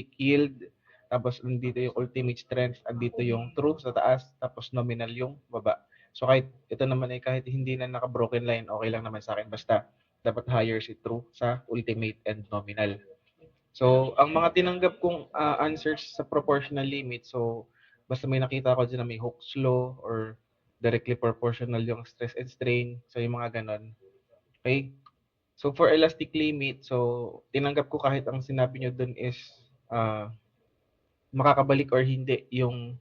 elastic yield, tapos nandito yung ultimate strength, andito yung true sa taas, tapos nominal yung baba. So kahit ito naman ay kahit hindi na naka-broken line, okay lang naman sa akin. Basta dapat higher si true sa ultimate and nominal. So, ang mga tinanggap kong answers sa proportional limit, so basta may nakita ko dyan na may Hooke's law or directly proportional yung stress and strain, so yung mga ganon. Okay? So, for elastic limit, so tinanggap ko kahit ang sinabi nyo dun is makakabalik or hindi yung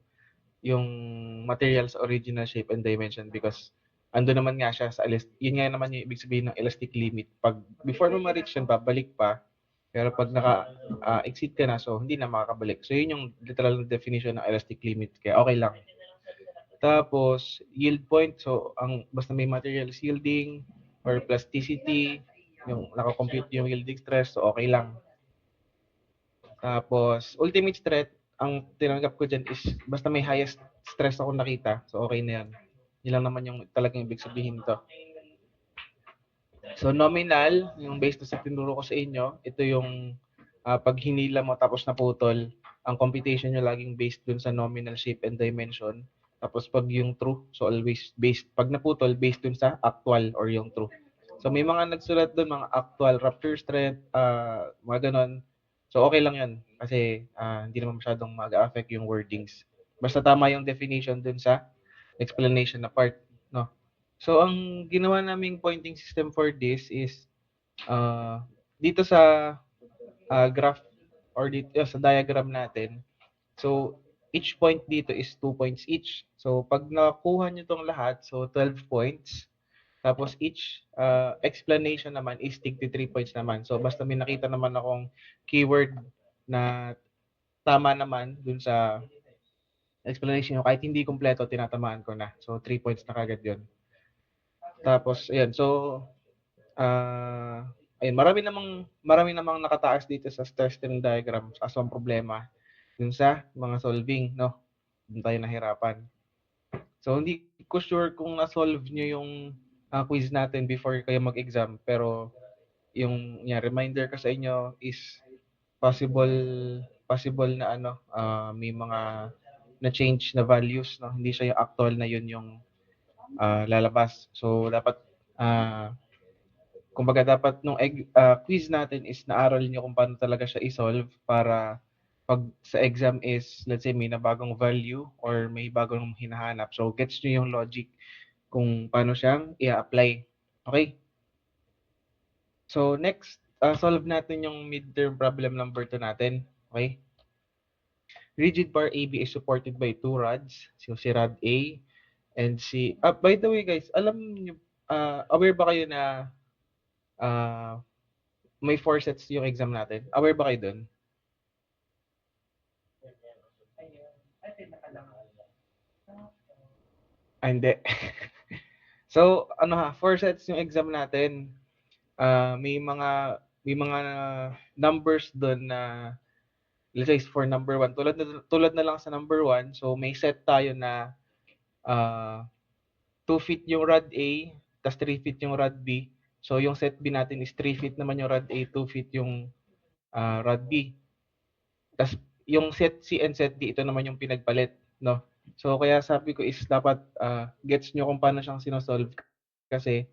material sa original shape and dimension because ando naman nga siya sa yun nga naman yung ibig sabihin ng elastic limit. Pag before mo ma-reach yun, babalik pa. Pero pag naka-exceed ka na, so hindi na makakabalik. So yun yung literal na definition ng elastic limit. Kaya okay lang. Tapos, yield point. So, basta may materials yielding or plasticity, yung nakakompute yung yielding stress, so okay lang. Tapos, ultimate stress, ang tinanggap ko dyan is basta may highest stress ako nakita, so okay na yan. Yun lang naman yung talagang ibig sabihin to. So, nominal, yung based sa tinuro ko sa inyo, ito yung pag hinila mo tapos naputol, ang computation nyo laging based dun sa nominal shape and dimension. Tapos pag yung true, so always based, pag naputol, based dun sa actual or yung true. So may mga nagsulat dun, mga actual rupture strength, mga ganon. So okay lang yun kasi hindi naman masyadong mag-affect yung wordings. Basta tama yung definition dun sa explanation na part, no? So ang ginawa naming pointing system for this is dito sa graph or dito sa diagram natin. So, each point dito is 2 points each. So, pag nakuha nyo itong lahat, so 12 points. Tapos each explanation naman is tig 3 points naman. So, basta may nakita naman akong keyword na tama naman dun sa explanation nyo, kahit hindi kompleto, tinatamaan ko na. So, 3 points na kagad yun. Tapos, ayan. So, ayun, marami namang nakataas dito sa stress strain diagram. Kaso ang problema, dun sa mga solving, no? Dun tayo nahirapan. So, hindi ko sure kung na-solve nyo yung quiz natin before kayo mag-exam. Pero, yung reminder ko sa inyo is possible possible na may mga na-change na values. No? Hindi siya yung actual na yun yung lalabas. So, dapat kumbaga dapat nung quiz natin is naaral niyo kung paano talaga siya i-solve para pag sa exam is, let's say, may na bagong value or may bagong hinahanap. So, gets nyo yung logic kung paano siyang i-apply. Okay? So, next, solve natin yung midterm problem number 2 natin. Okay? Rigid bar AB is supported by 2 rods. So, si rod A and si... by the way, guys, alam niyo, aware ba kayo na may 4 sets yung exam natin? Aware ba kayo dun? Hindi. So, 4 sets yung exam natin. May mga numbers doon na let's say for number 1. Tulad na lang sa number 1, so may set tayo na 2 feet yung rod A, tas 3 feet yung rod B. So, yung set B natin is 3 feet naman yung rod A, 2 feet yung rod B. Tas yung set C and set D, ito naman yung pinagpalit, no? So, kaya sabi ko is dapat gets nyo kung paano siyang sinosolve kasi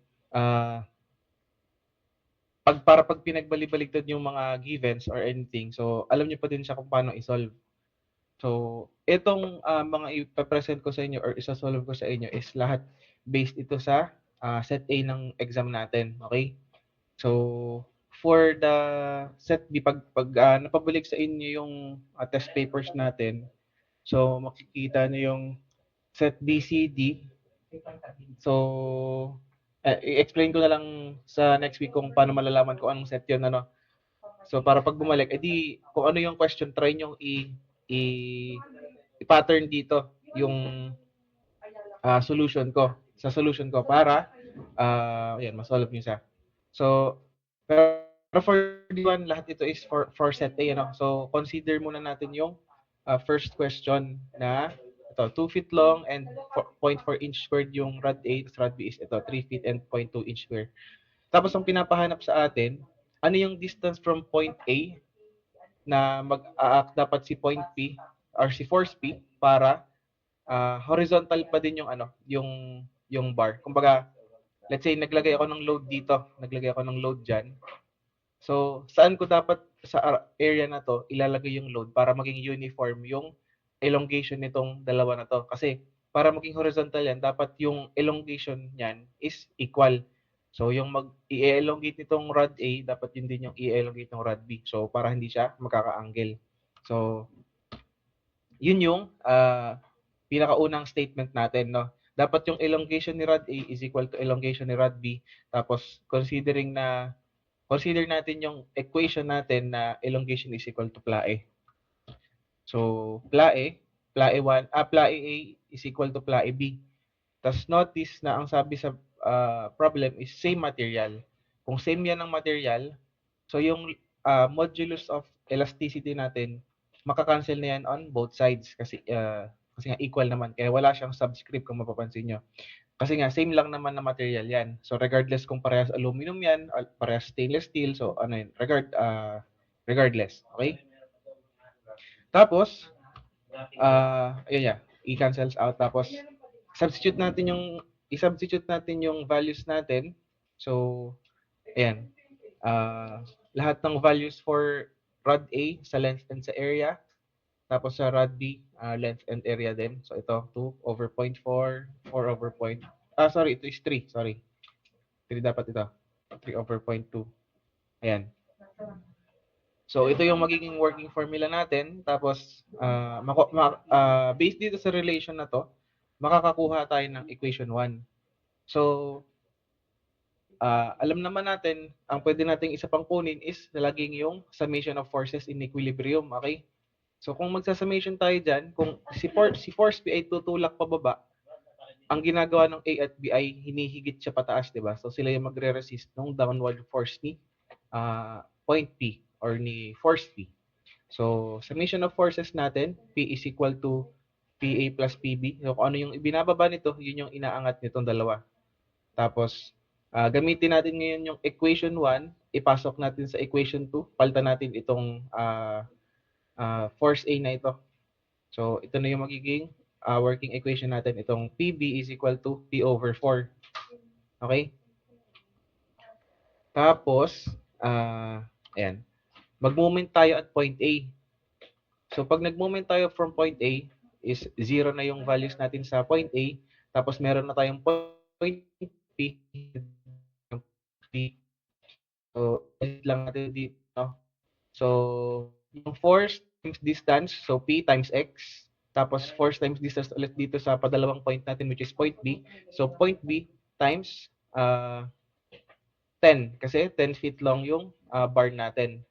pag pinagbali-baligtad yung mga givens or anything, so alam niyo pa din siya kung paano i-solve. So, itong mga ipapresent ko sa inyo or isa-solve ko sa inyo is lahat based ito sa set A ng exam natin, okay? So, for the set B, pag napabalik sa inyo yung test papers natin, so makikita niyo yung set B, C, D. So, i-explain ko na lang sa next week kung paano malalaman ko anong set yun, ano. So, para pag bumalik, edi kung ano yung question, try nyo i-pattern dito yung solution ko. Sa solution ko para, ayan, masolve nyo siya. So, pero for D1, lahat ito is for set A, ano. So, consider muna natin yung first question na ito, 2 feet long and 0.4 inch squared yung rod A, tapos rod B is ito, 3 feet and 0.2 inch squared. Tapos ang pinapahanap sa atin, ano yung distance from point A na mag-a-act dapat si point P or si force P para horizontal pa din yung ano, yung bar. Kumbaga, let's say naglagay ako ng load dito, naglagay ako ng load diyan. So, saan ko dapat sa area na to ilalagay yung load para maging uniform yung elongation nitong dalawa na to. Kasi para maging horizontal yan, dapat yung elongation niyan is equal. So, yung i-elongate nitong rod A, dapat yun din yung i-elongate ng rod B. So, para hindi siya magkaka-angle. So, yun yung pinakaunang statement natin, no? Dapat yung elongation ni rod A is equal to elongation ni rod B. Tapos, consider natin yung equation natin na elongation is equal to PLAE. So, PLAE A is equal to PLAE B. Tapos notice na ang sabi sa problem is same material. Kung same yan ng material, so yung modulus of elasticity natin, makakancel na yan on both sides kasi nga equal naman. Kaya wala siyang subscript kung mapapansin nyo. Kasi nga, same lang naman na material yan. So, regardless kung parehas aluminum yan, or parehas stainless steel, so ano yun, regardless. Okay? Tapos, ayun yan, i-cancels out. Tapos, i-substitute natin yung values natin. So, ayan. Lahat ng values for rod A sa length and sa area. Tapos sa rod B, length and area din. So ito, 2 over 0.4, 4 over sorry, ito is 3. Sorry. 3 dapat ito. 3 over 0.2. Ayan. So ito yung magiging working formula natin. Tapos, based dito sa relation na to, makakakuha tayo ng equation 1. So, alam naman natin, ang pwede nating isa pang kunin is laging yung summation of forces in equilibrium. Okay? So kung magsa-summation tayo dyan, kung si force P ay tutulak pababa, ang ginagawa ng A at B ay hinihigit siya pataas, di ba? So sila yung magre-resist ng downward force ni point P or ni force P. So summation of forces natin, P is equal to PA plus PB. So kung ano yung ibinababa nito, yun yung inaangat nitong dalawa. Tapos gamitin natin ngayon yung equation 1, ipasok natin sa equation 2, palitan natin itong force A na ito. So, ito na yung magiging working equation natin. Itong PB is equal to P over 4. Okay? Tapos, ayan. Mag-moment tayo at point A. So, pag nag-moment tayo from point A, is 0 na yung values natin sa point A. Tapos, meron na tayong point P. So, lang natin dito. So, yung force times distance, so P times X. Tapos force times distance ulit dito sa padalawang point natin which is point B. So, point B times 10 kasi 10 feet long yung bar natin.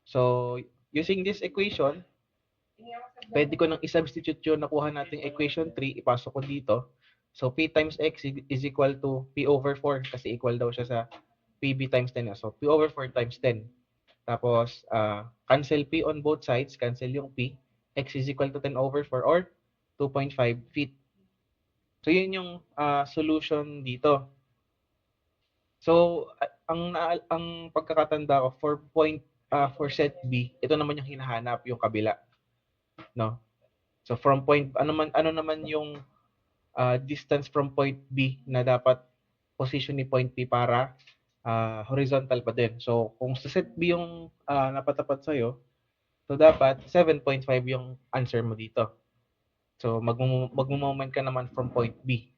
So, using this equation, pwede ko nang i-substitute yung nakuha nating equation 3, ipasok ko dito. So, P times X is equal to P over 4 kasi equal daw siya sa PB times 10. So, P over 4 times 10. Tapos, cancel P on both sides, cancel yung P. X is equal to 10 over 4 or 2.5 feet. So, yun yung solution dito. So, ang pagkakatanda ko for set B, ito naman yung hinahanap, yung kabila, no? So from ano naman yung distance from point B na dapat position ni point B para horizontal pa din. So kung sa set B yung napatapat sa iyo, so dapat 7.5 yung answer mo dito. So magmo-moment ka naman from point B.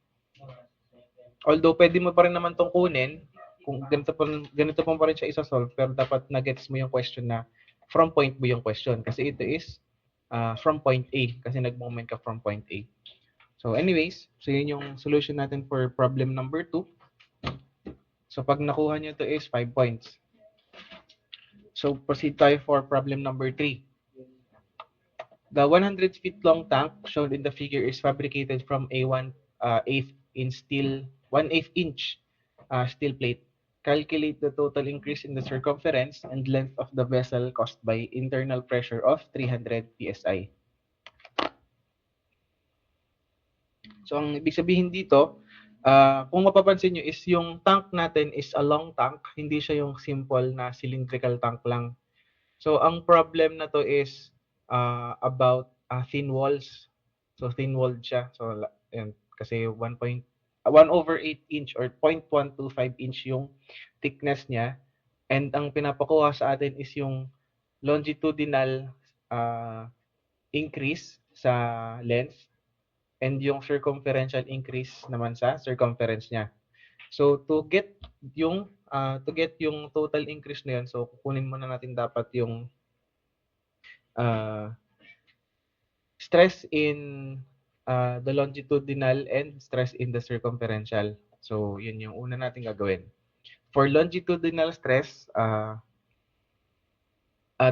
Although pwede mo pa rin naman tong kunin kung ganito pa rin siya isa-solve, pero dapat na-gets mo yung question na from point B yung question kasi ito is from point A kasi nag-moment ka from point A. So anyways, so yun yung solution natin for problem number 2. So pag nakuha nyo ito is 5 points. So proceed tayo for problem number 3. The 100 feet long tank shown in the figure is fabricated from a 1/8 inch steel plate. Calculate the total increase in the circumference and length of the vessel caused by internal pressure of 300 psi. So ang ibig sabihin dito, kung mapapansin nyo is yung tank natin is a long tank, hindi siya yung simple na cylindrical tank lang. So, ang problem na to is about thin walls. So, thin-walled siya. So, yan, kasi 1/8 inch or 0.125 inch yung thickness niya. And ang pinapakuha sa atin is yung longitudinal increase sa length and yung circumferential increase naman sa circumference niya. So to get yung total increase na yun, so kukunin muna natin dapat yung uh, stress in the longitudinal and stress in the circumferential. So yun yung una natin gagawin. For longitudinal stress,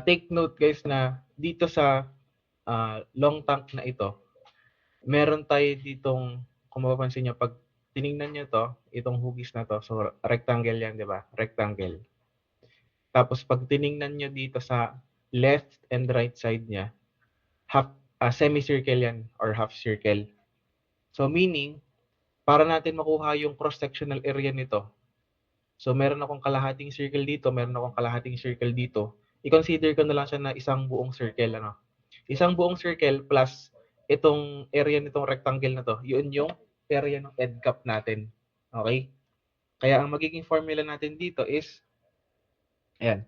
take note guys na dito sa long tank na ito, meron tayo ditong, kung mapapansin nyo, pag tiningnan nyo to, itong hugis na to, so rectangle yan, di ba? Rectangle. Tapos pag tiningnan nyo dito sa left and right side niya, semicircle yan or half circle. So meaning, para natin makuha yung cross-sectional area nito, so meron akong kalahating circle dito, meron akong kalahating circle dito, i-consider ko na lang siya na isang buong circle. Ano? Isang buong circle plus itong area nitong rectangle na to, yun yung area ng end cap natin. Okay? Kaya ang magiging formula natin dito is, ayan,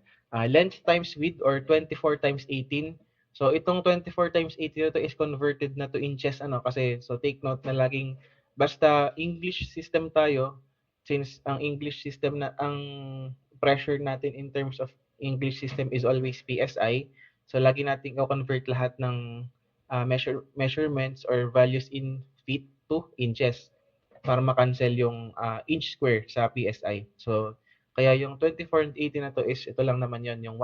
length times width or 24 times 18. So itong 24 times 18 na to is converted na to inches, ano, kasi so take note na laging basta English system tayo, since ang English system na ang pressure natin in terms of English system is always PSI. So lagi nating i-convert lahat ng measurements or values in feet to inches para ma-cancel yung inch square sa PSI. So kaya yung 24 and 80 na to is ito lang naman yon, yung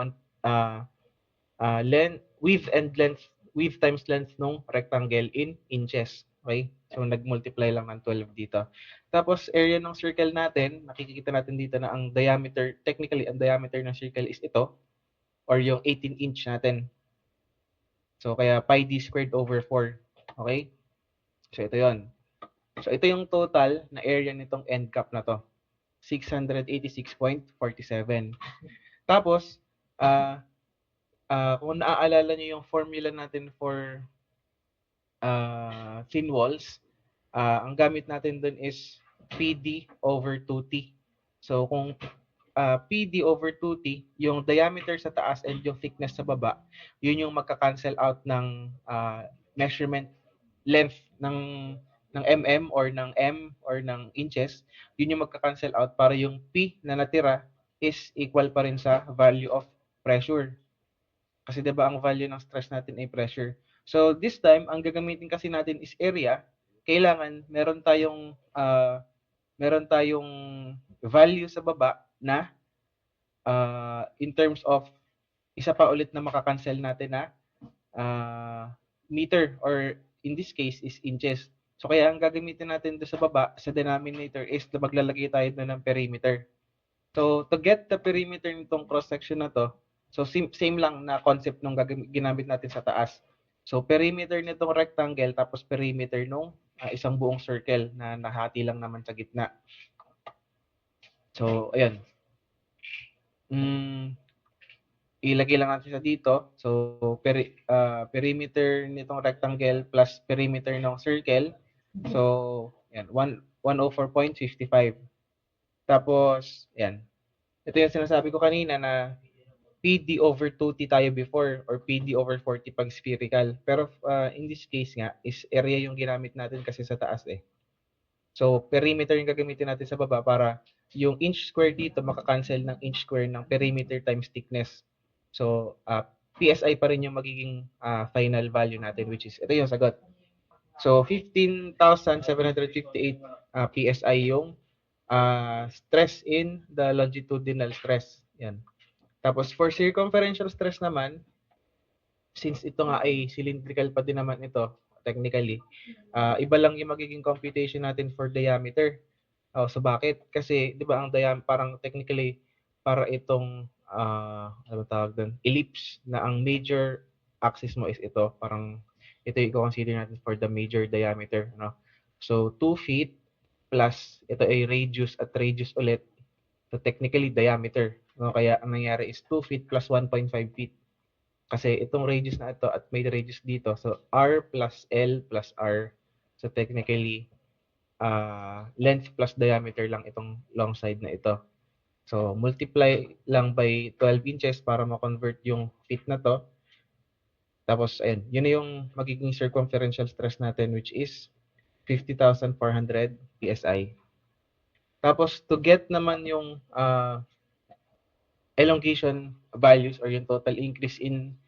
width and length, width times length nung rectangle in inches. Okay? So nag-multiply lang ng 12 dito. Tapos area ng circle natin, nakikita natin dito na ang diameter, technically ang diameter ng circle is ito or yung 18 inch natin. So kaya pi d squared over 4. Okay? So ito yon. So ito yung total na area nitong end cap na to. 686.47. Tapos, kung naaalala nyo yung formula natin for thin walls, ang gamit natin dun is PD over 2T. So, kung PD over 2T, yung diameter sa taas and yung thickness sa baba, yun yung magka-cancel out ng measurement length ng mm or ng m or ng inches, yun yung magka-cancel out para yung P na natira is equal pa rin sa value of pressure. Kasi 'di ba ang value ng stress natin ay pressure. So this time, ang gagamitin kasi natin is area. Kailangan meron tayong value sa baba na in terms of isa pa ulit na makakancel natin na meter or in this case is inches. So kaya ang gagamitin natin doon sa baba, sa denominator is na maglalagay tayo doon ng perimeter. So to get the perimeter nitong cross section na to, so same lang na concept nung ginamit natin sa taas. So perimeter nitong rectangle tapos perimeter nung isang buong circle na nahati lang naman sa gitna. So ayan. Ilagay lang natin sa dito. So, perimeter nitong rectangle plus perimeter ng circle. So, yan, 104.55. Tapos, yan. Ito yung sinasabi ko kanina na PD over 2T tayo before or PD over 40 pag spherical. Pero in this case nga, is area yung ginamit natin kasi sa taas eh. So, perimeter yung gagamitin natin sa baba para yung inch square dito makakancel ng inch square ng perimeter times thickness. So, PSI pa rin yung magiging final value natin, which is, ito yung sagot. So, 15,758 PSI yung stress in the longitudinal stress. Yan. Tapos, for circumferential stress naman, since ito nga ay cylindrical pa din naman ito, technically, iba lang yung magiging computation natin for diameter. So bakit? Kasi 'di ba ang parang technically para itong ano tawag doon, ellipse na ang major axis mo is ito, parang ito yung i-consider natin for the major diameter, no? So 2 feet plus ito ay radius at radius ulit. So technically diameter, no? Kaya ang nangyari is 2 feet plus 1.5 feet. Kasi itong radius na ito at may radius dito. So, R plus L plus R. So, technically, length plus diameter lang itong long side na ito. So, multiply lang by 12 inches para ma-convert yung feet na to. Tapos, ayun, yun na yung magiging circumferential stress natin, which is 50,400 PSI. Tapos, to get naman yung elongation values or yung total increase in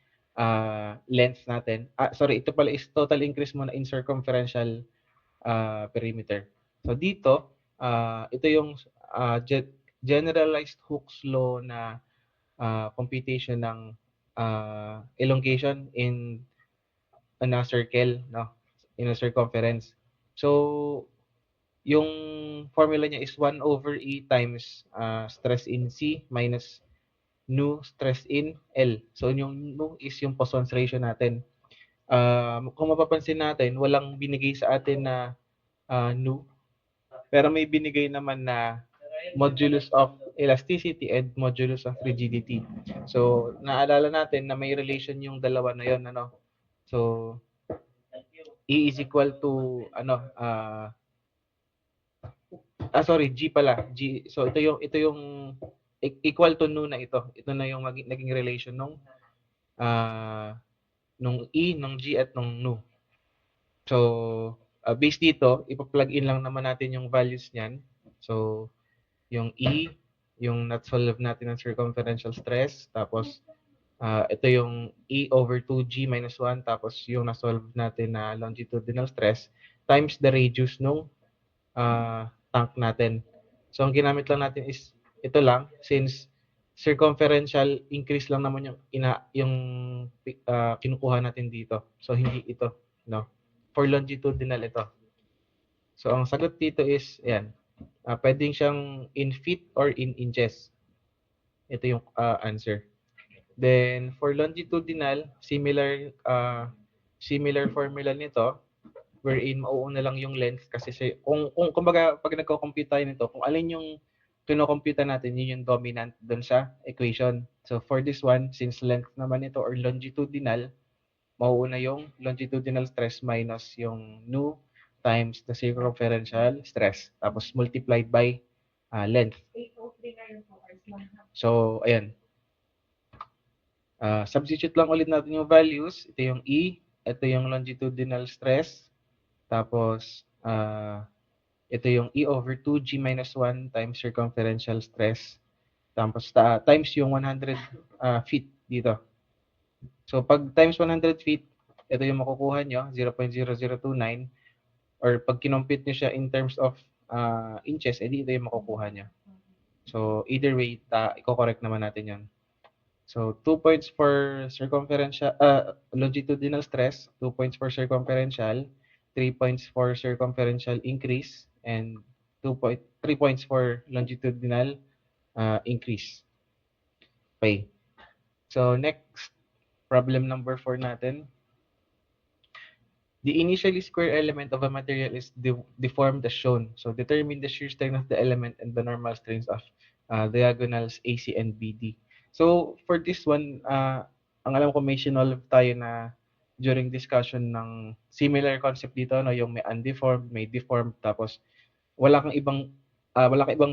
length natin. Sorry, ito pala is total increase muna in circumferential perimeter. So dito, ito yung generalized Hooke's law na computation ng elongation in a circle, no? In a circumference. So yung formula niya is 1 over E times stress in C minus nu stress in L. So yung nu is yung Poisson's ratio natin. Kung mapapansin natin, walang binigay sa atin na nu, pero may binigay naman na modulus of elasticity and modulus of rigidity. So naalala natin na may relation yung dalawa na yon, ano. So E is equal to sorry, G pala. G. So ito yung equal to nu na ito. Ito na yung naging relation nung E, nung G at nung nu. So based dito, ipa-plug in lang naman natin yung values niyan. So yung E, yung na-solve natin ng circumferential stress, tapos ito yung E over 2G minus 1, tapos yung na-solve natin na longitudinal stress times the radius nung tank natin. So ang ginamit lang natin is ito lang, since circumferential increase lang naman yung kinukuha natin dito. So hindi ito, no? For longitudinal ito. So ang sagot dito is ayan. Pwedeng siyang in feet or in inches. Ito yung answer. Then for longitudinal, similar formula nito, wherein mauuna lang yung length kasi kung kumbaga pag nagko-compute tayo nito, kung alin yung kino-compute natin, yun yung dominant doon sa equation. So for this one, since length naman ito or longitudinal, mauuna yung longitudinal stress minus yung nu times the circumferential stress, tapos multiplied by length. So ayan, substitute lang ulit natin yung values. Ito yung E, ito yung longitudinal stress, tapos ito yung E over 2G minus 1 times circumferential stress, tapos times yung 100 feet dito. So pag times 100 feet, ito yung makukuha nyo, 0.0029, or pag kinompute nyo siya in terms of inches, edi ito yung makukuha nyo. So either way, i-correct naman natin yon. So 2 points for circumferential, longitudinal stress, 2 points for circumferential, 3 points for circumferential increase, and 3 points for longitudinal increase. Okay. So next, problem number 4 natin. The initially square element of a material is deformed as shown. So determine the shear strength of the element and the normal strengths of diagonals AC and BD. So for this one, ang alam ko may sinolve tayo na during discussion ng similar concept dito, no, yung may undeformed, may deformed, tapos wala kang ibang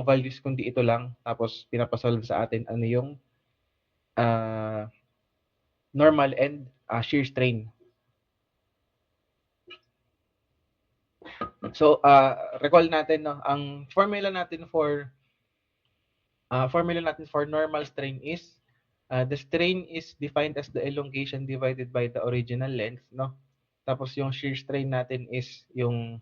values kundi ito lang, tapos pinapasolve sa atin ano yung normal and shear strain. So recall natin, no, ang formula natin for normal strain is the strain is defined as the elongation divided by the original length, no? Tapos yung shear strain natin is yung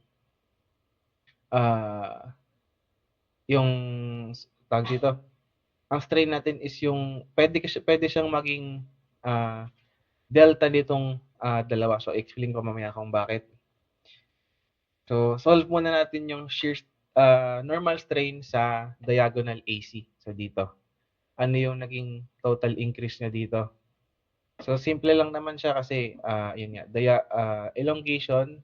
tawag dito. Ang strain natin is yung pwede siyang maging delta nitong dalawa. So explain ko mamaya kung bakit. So solve muna natin yung normal strain sa diagonal AC. So dito. Ano yung naging total increase niya dito? So simple lang naman siya kasi yun nga, elongation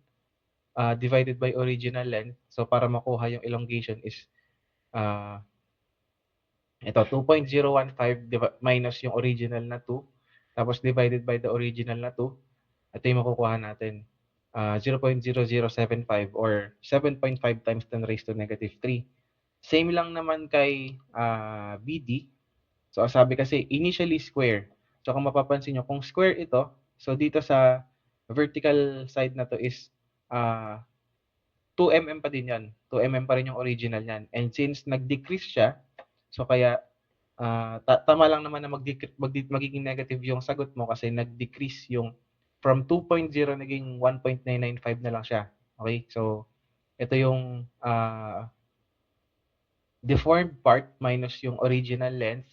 divided by original length. So para makuha yung elongation is ito 2.015 minus yung original na 2 tapos divided by the original na 2, ito yung makukuha natin. 0.0075 or 7.5 times 10 raised to negative 3. Same lang naman kay BD. So, ang sabi kasi, initially square. So, kung mapapansin nyo, kung square ito, so dito sa vertical side na to is 2 mm pa din yan. 2 mm pa rin yung original yan. And since nag-decrease siya, so kaya tama lang naman na magiging negative yung sagot mo kasi nag-decrease yung from 2.0 naging 1.995 na lang siya. Okay? So, ito yung deformed part minus yung original length.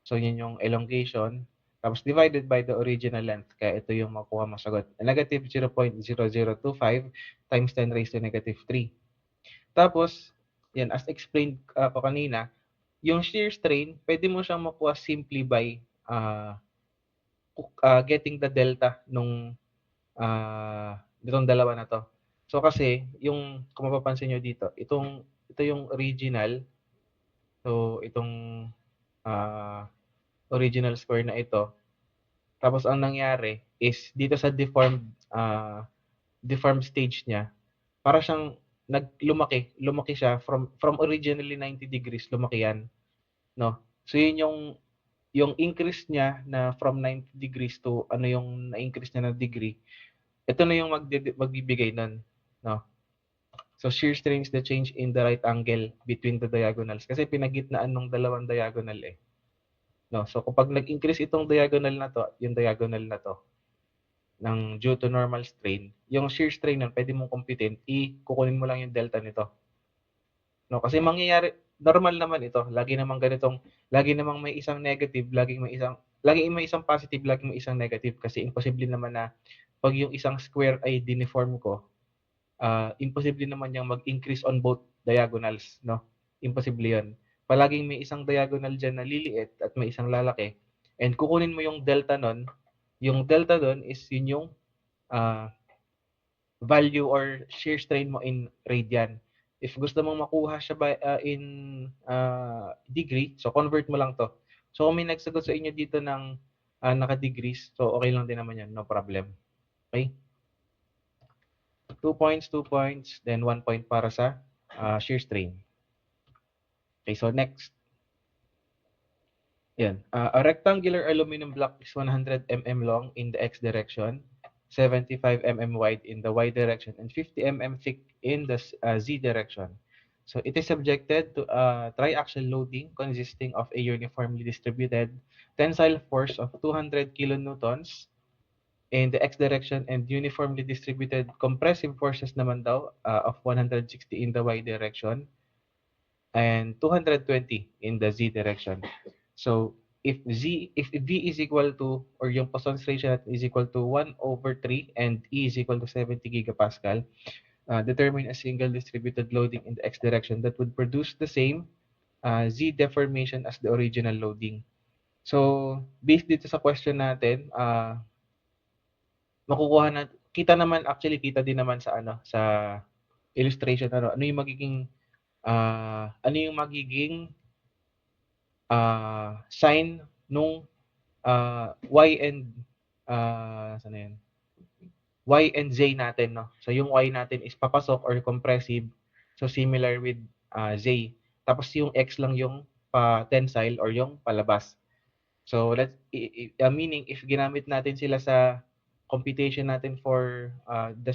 So, yun yung elongation. Tapos, divided by the original length. Kaya ito yung makuha mo sagot. Negative 0.0025 times 10 raised to negative 3. Tapos, yan, as explained ko kanina, yung shear strain, pwede mo siyang makuha simply by getting the delta nung itong dalawa na to. So kasi yung kung mapapansin niyo dito, ito yung original. So itong original square na ito. Tapos ang nangyari is dito sa deformed stage niya, para siyang lumaki siya from originally 90 degrees, lumaki yan, no? So yun yung increase niya na from 90 degrees to ano yung na-increase niya na degree, ito na yung magbibigay nun, no? So, shear strain is the change in the right angle between the diagonals. Kasi pinagitnaan ng dalawang diagonal eh. No? So, kapag nag-increase itong diagonal na to, yung diagonal na to, ng due to normal strain, yung shear strain nun, pwede mong computin, kukunin mo lang yung delta nito. No? Kasi mangyayari, normal naman ito. Lagi namang may isang negative, lagi may isang positive, lagi may isang negative. Kasi imposible naman na pag yung isang square ay diniform ko, imposible naman yung mag-increase on both diagonals, no? Imposible yun. Palaging may isang diagonal dyan na liliit at may isang lalaki. And kukunin mo yung delta nun, yung delta doon is yun yung value or shear strain mo in radian. If gusto mong makuha siya in degree, so convert mo lang to. So kung may nagsagot sa inyo dito ng naka-degrees, so okay lang din naman yan, no problem. Okay? 2 points, then 1 point para sa shear strain. Okay, so next. Yan. A rectangular aluminum block is 100 mm long in the x direction, 75 mm wide in the y direction, and 50 mm thick in the z direction. So it is subjected to a triaxial loading consisting of a uniformly distributed tensile force of 200 kilonewtons in the x direction and uniformly distributed compressive forces naman daw of 160 in the y direction and 220 in the z direction. So if V is equal to, or yung Poisson's ratio is equal to 1 over 3 and E is equal to 70 gigapascal, determine a single distributed loading in the x direction that would produce the same z deformation as the original loading. So based dito sa question natin, makukuha na, kita din naman sa illustration, ano yung magiging sign nung y and saan na yun? Y and z natin, no? So yung y natin is papasok or compressive, so similar with z. Tapos yung x lang yung tensile or yung palabas. So meaning if ginamit natin sila sa computation natin for the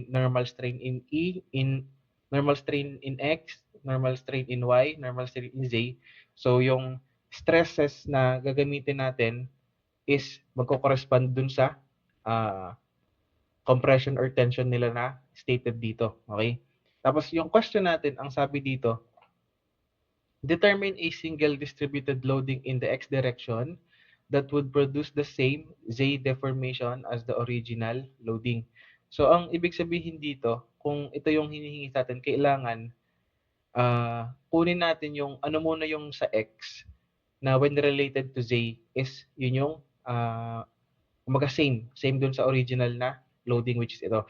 normal strain in E, in normal strain in X, normal strain in Y, normal strain in Z. So yung stresses na gagamitin natin is magko-correspond dun sa compression or tension nila na stated dito. Okay? Tapos yung question natin, ang sabi dito, determine a single distributed loading in the x direction that would produce the same z deformation as the original loading. So, ang ibig sabihin dito, kung ito yung hinihingi sa atin, kailangan kunin natin yung ano muna yung sa x na when related to z is yun yung same dun sa original na loading, which is ito.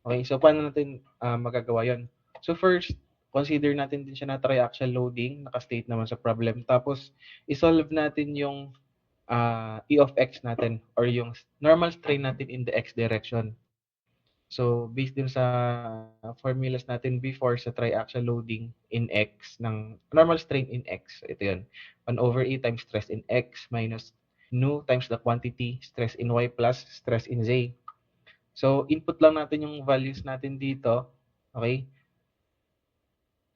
Okay, so paano natin magagawa yun? So first, consider natin din siya na triaxial loading, naka-state naman sa problem. Tapos, isolve natin yung E of x natin or yung normal strain natin in the x direction. So, based din sa formulas natin before sa triaxial loading in x ng normal strain in x. Ito yun. 1 over E times stress in x minus nu times the quantity stress in y plus stress in z. So, input lang natin yung values natin dito. Okay?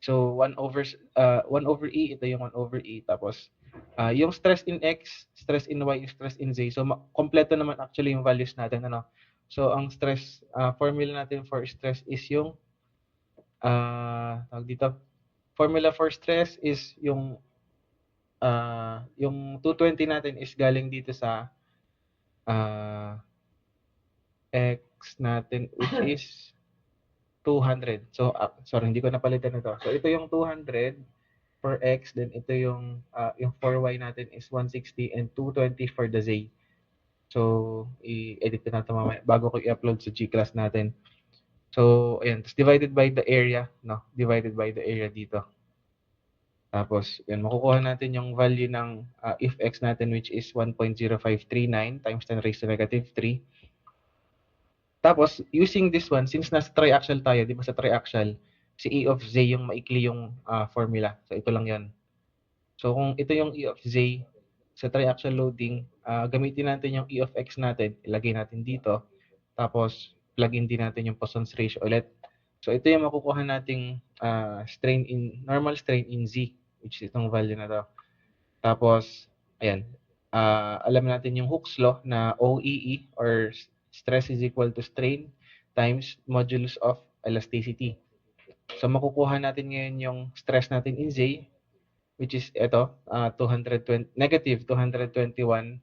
So, 1 over E, ito yung 1 over E. Tapos, yung stress in X, stress in Y, stress in Z. So, kompleto naman actually yung values natin. Ano? So, ang stress, formula natin for stress is yung, tawag dito, formula for stress is yung 220 natin is galing dito sa X natin, which is 200. So, sorry, hindi ko napalitan ito. So, ito yung 200 for X, then ito yung for Y natin is 160 and 220 for the Z. So, i-edit ko na ito mamaya bago ko i-upload sa G-class natin. So, ayan. Tapos divided by the area, no? Divided by the area dito. Tapos, yan, makukuha natin yung value ng if X natin, which is 1.0539 times 10 raised to negative 3. Tapos, using this one, since nasa triaxial tayo, di ba sa triaxial, si E of Z yung maikli yung formula. So, ito lang yon. So, kung ito yung E of Z sa triaxial loading, gamitin natin yung E of X natin, ilagay natin dito, tapos plug in din natin yung Poisson's ratio ulit. So, ito yung makukuha nating normal strain in Z, which is itong value na to. Tapos, ayan, alam natin yung Hooke's law na OEE or stress is equal to strain times modulus of elasticity. So, makukuha natin ngayon yung stress natin in Z, which is ito, negative 221.333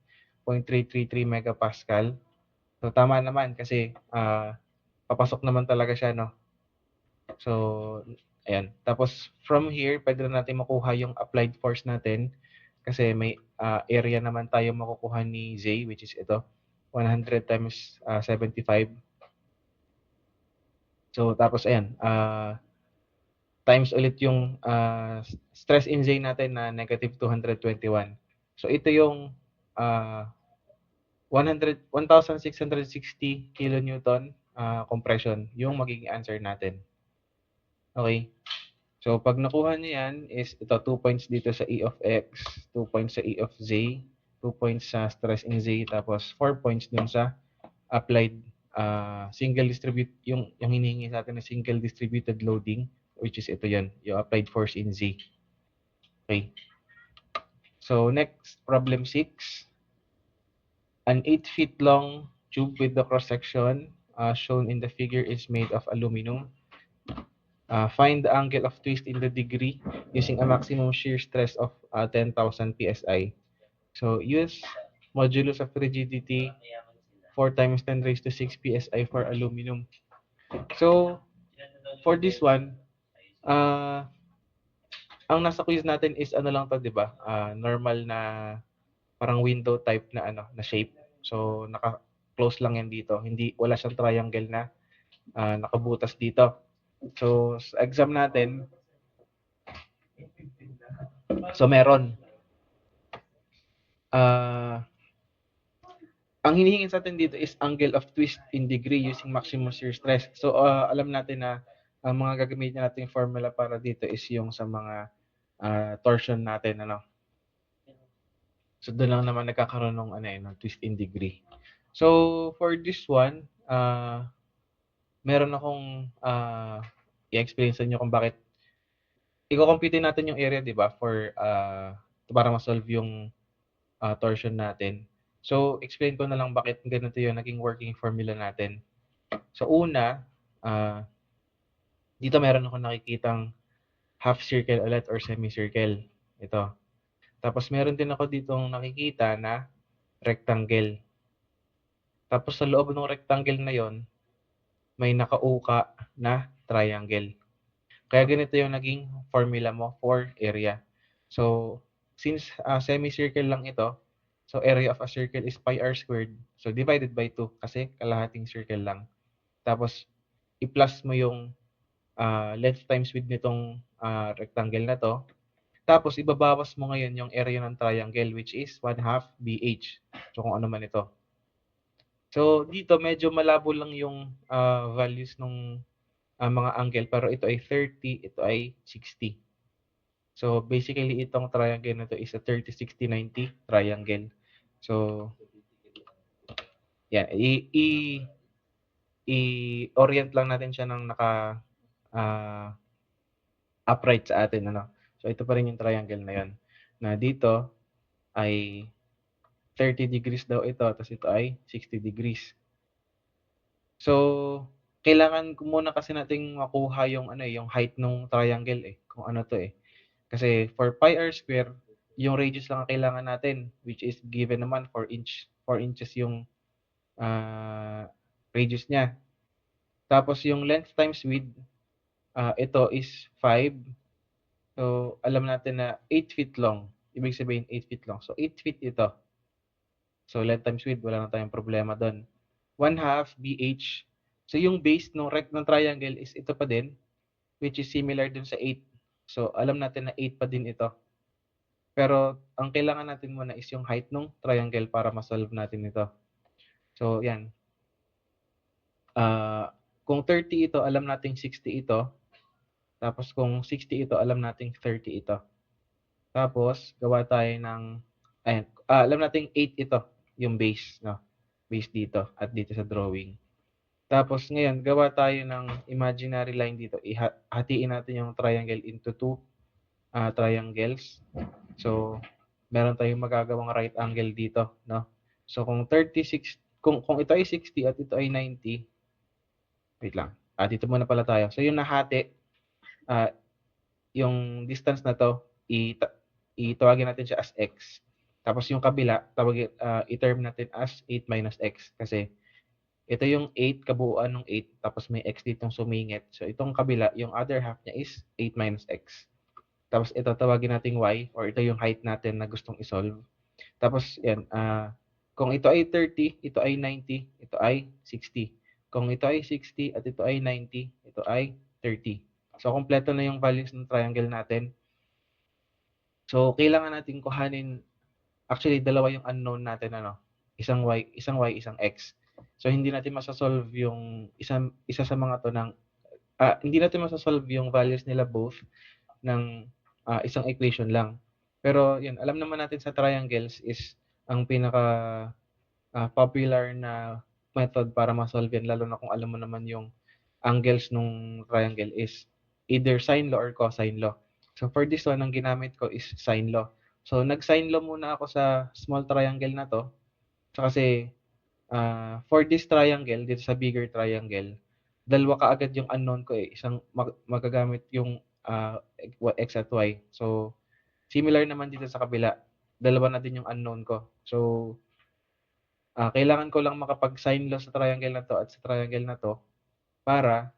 megapascal. So, tama naman kasi papasok naman talaga siya, no? So, ayan. Tapos, from here, pwede na natin makuha yung applied force natin kasi may area naman tayo makukuha ni Z, which is ito, 100 times 75. So, tapos ayan, times ulit yung stress in Z natin na negative 221. So, ito yung 1,660 kilonewton compression, yung magiging answer natin. Okay? So, pag nakuha niyo yan, is ito, 2 points dito sa E of X, 2 points sa E of Z, 2 points sa stress in Z, tapos 4 points dun sa applied yung hinihingi sa atin na single distributed loading, which is ito yan, yung applied force in Z. Okay. So, next, problem 6. An 8 feet long tube with the cross-section shown in the figure is made of aluminum. Find the angle of twist in the degree using a maximum shear stress of 10,000 psi. So, use modulus of rigidity 4 times 10 raised to 6 psi for aluminum. So, for this one, ang nasa quiz natin is ano lang to, 'di ba? Normal na parang window type na na shape. So, naka-close lang yan dito. Wala siyang triangle na nakabutas dito. So, sa exam natin, meron. Ang hinihingi sa atin dito is angle of twist in degree using maximum shear stress. So, alam natin na ang mga gagamitin natin formula para dito is yung sa mga torsion natin, ano. So, doon lang naman nagkakaroon ng twist in degree. So, for this one, meron akong i-explain sa inyo kung bakit i-compute natin yung area, 'di ba, for para ma-solve yung torsion natin. So, explain ko na lang bakit ganito yung naging working formula natin. So, una, dito meron ako nakikitang half circle ulit or semicircle. Ito. Tapos, meron din ako ditong nakikita na rectangle. Tapos, sa loob ng rectangle na yon may nakauka na triangle. Kaya ganito yung naging formula mo for area. So, since semicircle lang ito, so area of a circle is pi r squared. So, divided by 2 kasi kalahating circle lang. Tapos, i-plus mo yung length times width nitong rectangle na to. Tapos, ibabawas mo ngayon yung area ng triangle, which is 1/2 BH. So, kung ano man ito. So, dito medyo malabo lang yung values ng mga angle, pero ito ay 30, ito ay 60. So, basically, itong triangle na to is a 30, 60, 90 triangle. So, yan. I-orient lang natin siya ng upright sa atin, ano. So, ito pa rin yung triangle na yun. Na dito ay 30 degrees daw ito, tapos ito ay 60 degrees. So, kailangan ko muna kasi nating makuha yung ano yung height ng triangle kung ano to Kasi for pi r square, yung radius lang ang kailangan natin, which is given naman 4 inches yung radius niya. Tapos yung length times width, ito is 5. So, alam natin na 8 feet long. Ibig sabihin 8 feet long. So, 8 feet ito. So, length times width, wala na tayong problema doon. 1/2 BH. So, yung base ng triangle is ito pa din, which is similar dun sa 8. So, alam natin na 8 pa din ito. Pero, ang kailangan natin muna is yung height ng triangle para ma-solve natin ito. So, yan. Kung 30 ito, alam nating 60 ito. Tapos, kung 60 ito, alam nating 30 ito. Tapos, gawa tayo ng, alam nating 8 ito, yung base, no? Base dito at dito sa drawing. Tapos, ngayon, gawa tayo ng imaginary line dito. Hatiin natin yung triangle into 2 triangles. So, meron tayong magagawang right angle dito, no? So, kung 36, kung ito ay 60 at ito ay 90, wait lang. Dito muna pala tayo. So, yung nahati, yung distance na to, itawagin natin siya as x. Tapos yung kabila, i-term natin as 8 minus x. Kasi ito yung 8, kabuuan ng 8, tapos may x ditong sumingit. So itong kabila, yung other half niya is 8 minus x. Tapos ito, tawagin natin y, or ito yung height natin na gustong isolve. Tapos yan, kung ito ay 30, ito ay 90, ito ay 60. Kung ito ay 60 at ito ay 90, ito ay 30. So, kompleto na yung values ng triangle natin. So, kailangan natin kuhanin, actually, dalawa yung unknown natin, ano? Isang y, isang x. So, hindi natin masasolve yung isa sa mga to ng, hindi natin masasolve yung values nila both ng isang equation lang. Pero, yun, alam naman natin sa triangles is ang pinaka popular na method para ma-solve yan, lalo na kung alam mo naman yung angles nung triangle is either sine law or cosine law. So for this one, ang ginamit ko is sine law. So nag-sine law muna ako sa small triangle na to. So kasi for this triangle, dito sa bigger triangle, dalawa kaagad yung unknown ko Isang magagamit yung x at y. So similar naman dito sa kabila. Dalawa na din yung unknown ko. So kailangan ko lang makapag-sine law sa triangle na to at sa triangle na to para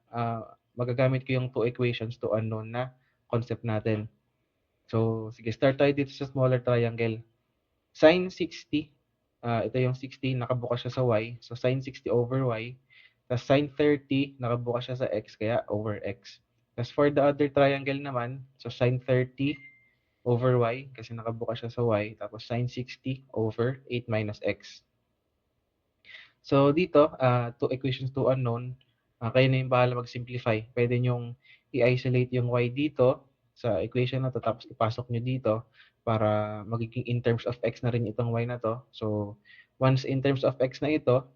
magagamit ko yung two equations to unknown na concept natin. So, sige, start tayo dito sa smaller triangle. Sin 60, ito yung 60, nakabukas siya sa y. So, sin 60 over y. Tapos sin 30, nakabukas siya sa x, kaya over x. Tapos for the other triangle naman, so sin 30 over y, kasi nakabukas siya sa y. Tapos sin 60 over 8 minus x. So, dito, two equations to unknown. Kayo na yung bahala mag-simplify. Pwede nyong i-isolate yung y dito sa equation na to, tapos ipasok nyo dito para magiging in terms of x na rin itong y na to. So, once in terms of x na ito,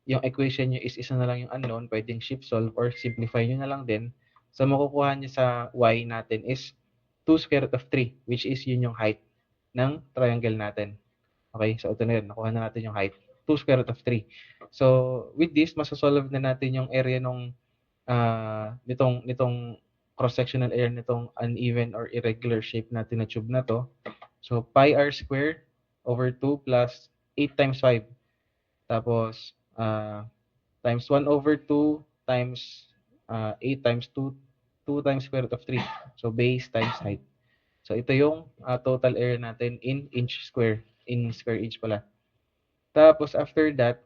yung equation nyo is isa na lang yung unknown, pwedeng shift solve or simplify nyo na lang din. So, makukuha nyo sa y natin is 2 square root of 3, which is yun yung height ng triangle natin. Okay, so ito na yun. Nakuha na natin yung height. 2 square root of 3. So, with this, masasolve na natin yung area nung nitong cross-sectional area nitong uneven or irregular shape natin na tube na to. So, pi r square over 2 plus 8 times 5. Tapos, times 1 over 2 times 8 times 2, 2 times square root of 3. So, base times height. So, ito yung total area natin in inch square. In square inch pala. Tapos after that,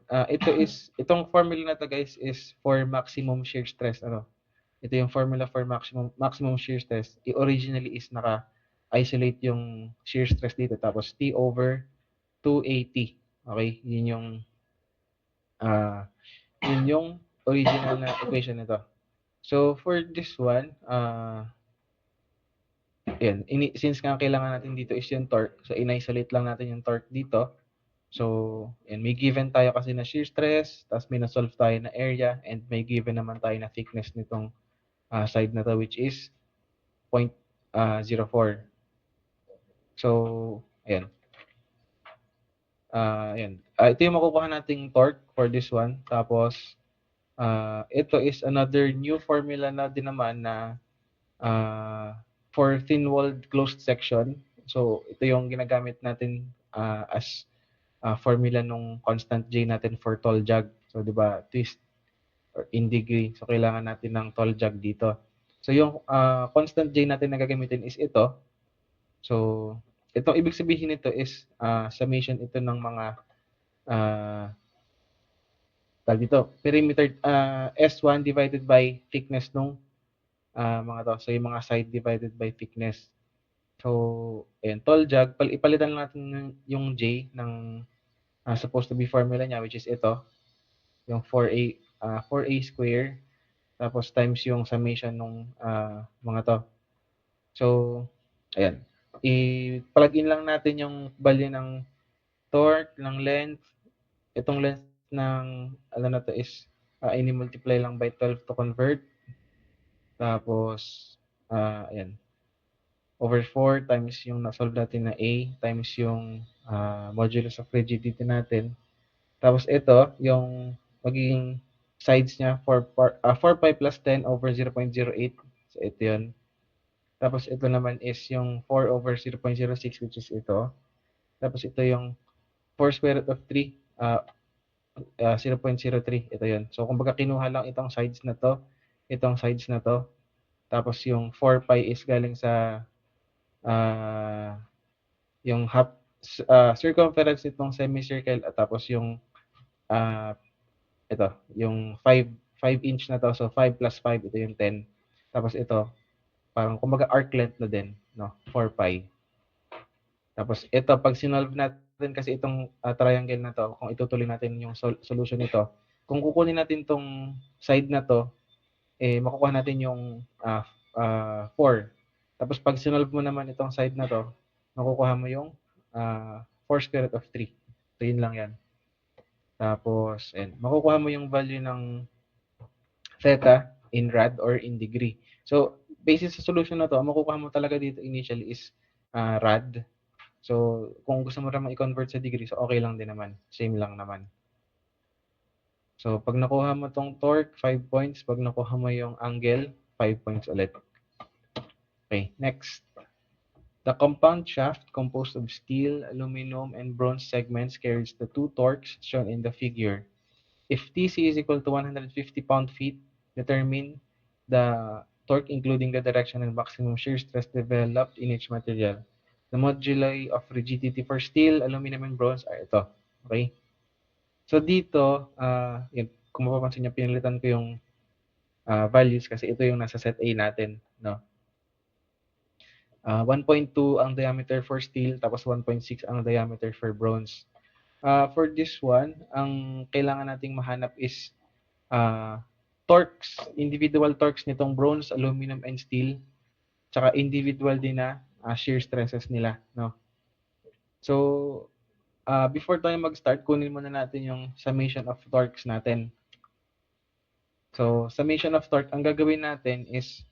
itong formula na to guys is for maximum shear stress. Ano? ito yung formula for maximum shear stress. Originally is naka-isolate yung shear stress dito. Tapos T over 280. Okay? Uh, yun yung original na equation nito. So, for this one, yan, since nga kailangan natin dito is yung torque, so in-isolate lang natin yung torque dito. So, yan, may given tayo kasi na shear stress, tapos may na-solve tayo na area, and may given naman tayo na thickness nitong side na to, which is 0.04. So, ayan. Ayan. Ito yung makukuha nating torque for this one. Tapos, ito is another new formula na din naman na for thin-walled closed section. So, ito yung ginagamit natin as formula nung constant J natin for tall jug. So, di ba, twist or in degree. So, kailangan natin ng tall jug dito. So, yung constant J natin na gagamitin is ito. So, itong ibig sabihin nito is summation ito ng mga dito, perimeter S1 divided by thickness nung mga to. So, yung mga side divided by thickness. So, ayan, tall jug, ipalitan lang natin yung J ng supposed to be formula niya, which is ito, yung 4A square, tapos times yung summation nung mga to. So, ayan. I-plug in lang natin yung value ng torque, ng length. Itong length ng, ano na to is, ini-multiply lang by 12 to convert. Tapos, ayan. Over 4 times yung na-solve natin na A times yung modulus of rigidity natin. Tapos ito, yung magiging sides niya 4 pi plus 10 over 0.08. So ito yun. Tapos ito naman is yung 4 over 0.06 which is ito. Tapos ito yung 4 square root of 3, 0.03. Ito yun. So kumbaga kinuha lang itong sides na to, itong sides na to. Tapos yung 4 pi is galing sa yung half circumference nitong semicircle at tapos yung ito, yung 5 inch na to. So 5 plus 5, ito yung 10. Tapos ito, parang kumbaga arc length na din, no? 4 pi. Tapos ito, pag sinolve natin kasi itong triangle na to, kung itutuloy natin yung solution nito, kung kukunin natin tong side na to, makukuha natin yung 4. Tapos pag sinolve mo naman itong side na to, makukuha mo yung 4 square root of 3. So yun lang yan. Tapos, makukuha mo yung value ng theta in rad or in degree. So, basis sa solution na to, ang makukuha mo talaga dito initially is rad. So, kung gusto mo naman i-convert sa degree, so okay lang din naman. Same lang naman. So, pag nakuha mo tong torque, 5 points. Pag nakuha mo yung angle, 5 points ulit. Okay, next. The compound shaft composed of steel, aluminum, and bronze segments carries the two torques shown in the figure. If TC is equal to 150 pound-feet, determine the torque including the direction and maximum shear stress developed in each material. The moduli of rigidity for steel, aluminum, and bronze are ito. Okay? So dito, yun, kung mapapansin niyo, pinilitan ko yung values kasi ito yung nasa set A natin. No? 1.2 ang diameter for steel, tapos 1.6 ang diameter for bronze. For this one, ang kailangan nating mahanap is torques, individual torques nitong bronze, aluminum, and steel, tsaka individual din na shear stresses nila, no? So, before tayo mag-start, kunin muna natin yung summation of torques natin. So, summation of torque, ang gagawin natin is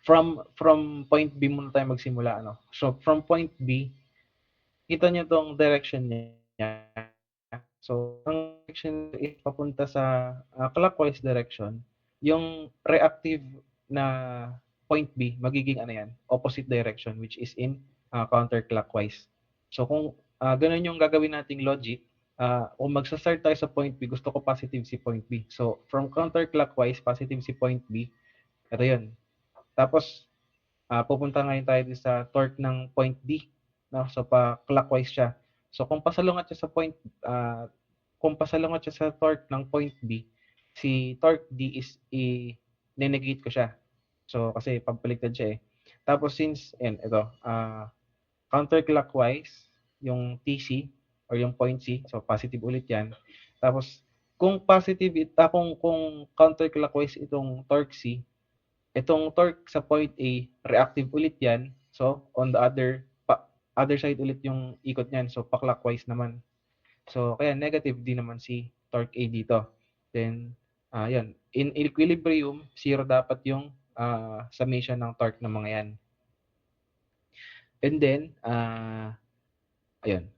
from point B muna tayo magsimula, ano? So, from point B, kita nyo tong direction niya. So, ang direction is papunta sa clockwise direction. Yung reactive na point B, magiging ano yan, opposite direction, which is in counterclockwise. So, kung ganun yung gagawin nating logic, kung magsa-start tayo sa point B, gusto ko positive si point B. So, from counterclockwise, positive si point B. Ito yun. Tapos, pupunta ngayon tayo sa torque ng point D. No? So, pa-clockwise siya. So, kung pasalungat siya sa torque ng point B, si torque D is i-negate ko siya. So, kasi pabaliktad siya eh. Tapos since, ito, counterclockwise, yung TC or yung point C, so positive ulit yan. Tapos, kung positive, kung counterclockwise itong torque C, itong torque sa point A, reactive ulit yan. So, on the other side ulit yung ikot niyan. So, pa-clockwise naman. So, kaya negative din naman si torque A dito. Then, yun. In equilibrium, zero dapat yung summation ng torque ng mga yan. And then, ayun,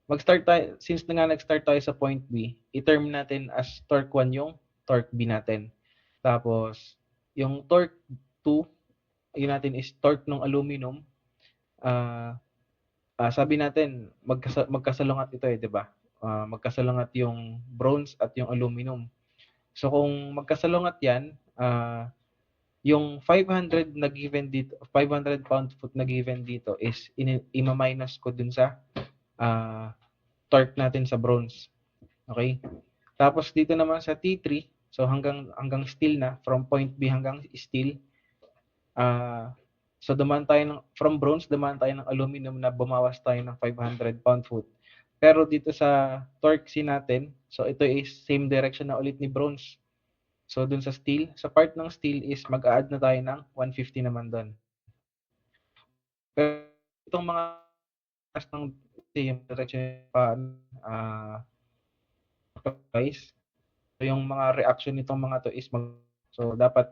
mag-start tayo, since na nga nag-start tayo sa point B, i-term natin as torque 1 yung torque B natin. Tapos, yung torque 2, yun natin is torque ng aluminum. Sabi natin, magkasalungat ito eh, di ba? Magkasalungat yung bronze at yung aluminum. So, kung magkasalungat yan, yung 500 na given dito, 500 pound-foot na given dito is ima-minus ko dun sa torque natin sa bronze. Okay? Tapos dito naman sa T3, so hanggang steel na, from point B hanggang steel, so dumaan tayo from bronze, dumaan tayo ng aluminum na bumawas tayo ng 500 pound-foot. Pero dito sa torque C natin, so ito is same direction na ulit ni bronze. So dun sa steel, sa part ng steel is mag-a-add na tayo ng 150 naman doon. Pero itong mga ng yung direction pa price, so yung mga reaction nitong mga to is so dapat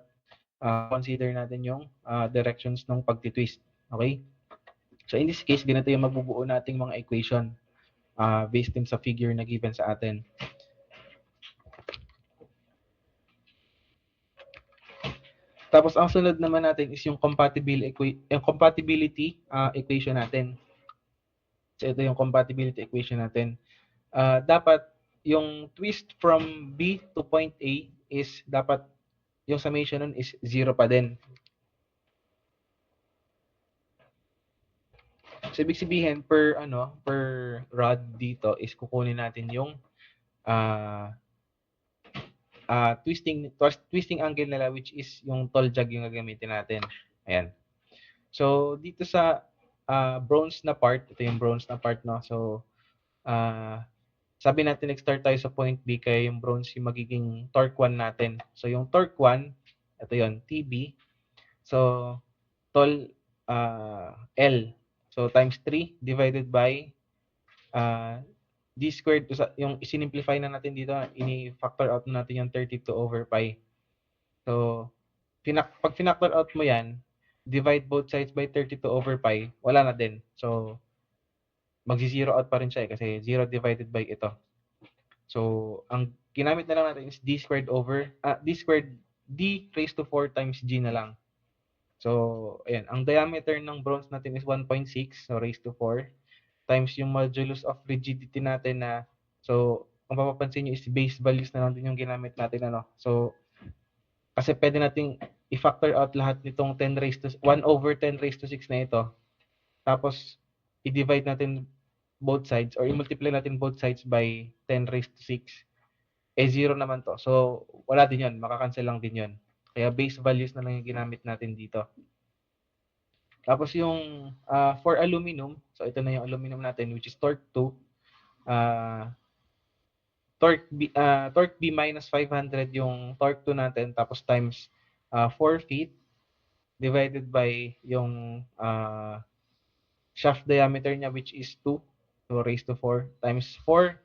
consider natin yung directions ng pagtitwist. Okay? So in this case, ganito yung mabubuo nating mga equation based din sa figure na given sa atin. Tapos ang sunod naman natin is yung compatibility equation natin. So ito yung compatibility equation natin. Dapat yung twist from B to point A is dapat yung summation nun is 0 pa din. So ibig sabihin per rod dito is kukunin natin yung twisting angle nila, which is yung tall jug yung gagamitin natin. Ayan. So dito sa bronze na part, ito yung bronze na part, no. So sabi natin nag-start tayo sa point B, kaya yung bronze yung magiging torque 1 natin. So yung torque 1, ito yon, TB. So tall L. So times 3 divided by d squared, yung isinimplify na natin dito, ini-factor out na natin yung 32 over pi. So, pag finactor out mo yan, divide both sides by 32 over pi, wala na din. So, magzi-zero out pa rin siya kasi 0 divided by ito. So, ang ginamit na lang natin is d squared d raised to 4 times g na lang. So, ayan, ang diameter ng bronze natin is 1.6, so raised to 4, times yung modulus of rigidity natin na, so, kung mapapansin nyo is base values na lang din yung ginamit natin, ano. So, kasi pwede nating i-factor out lahat nitong 1 over 10 raised to 6 na ito. Tapos, i-divide natin both sides or i-multiply natin both sides by 10 raised to 6. 0 naman to. So, wala din yun. Makakancel lang din yun. Kaya base values na lang yung ginamit natin dito. Tapos yung for aluminum, so ito na yung aluminum natin, which is torque 2. Torque B minus 500 yung torque 2 natin, tapos times 4 feet divided by yung shaft diameter niya, which is 2, so raised to 4 times 4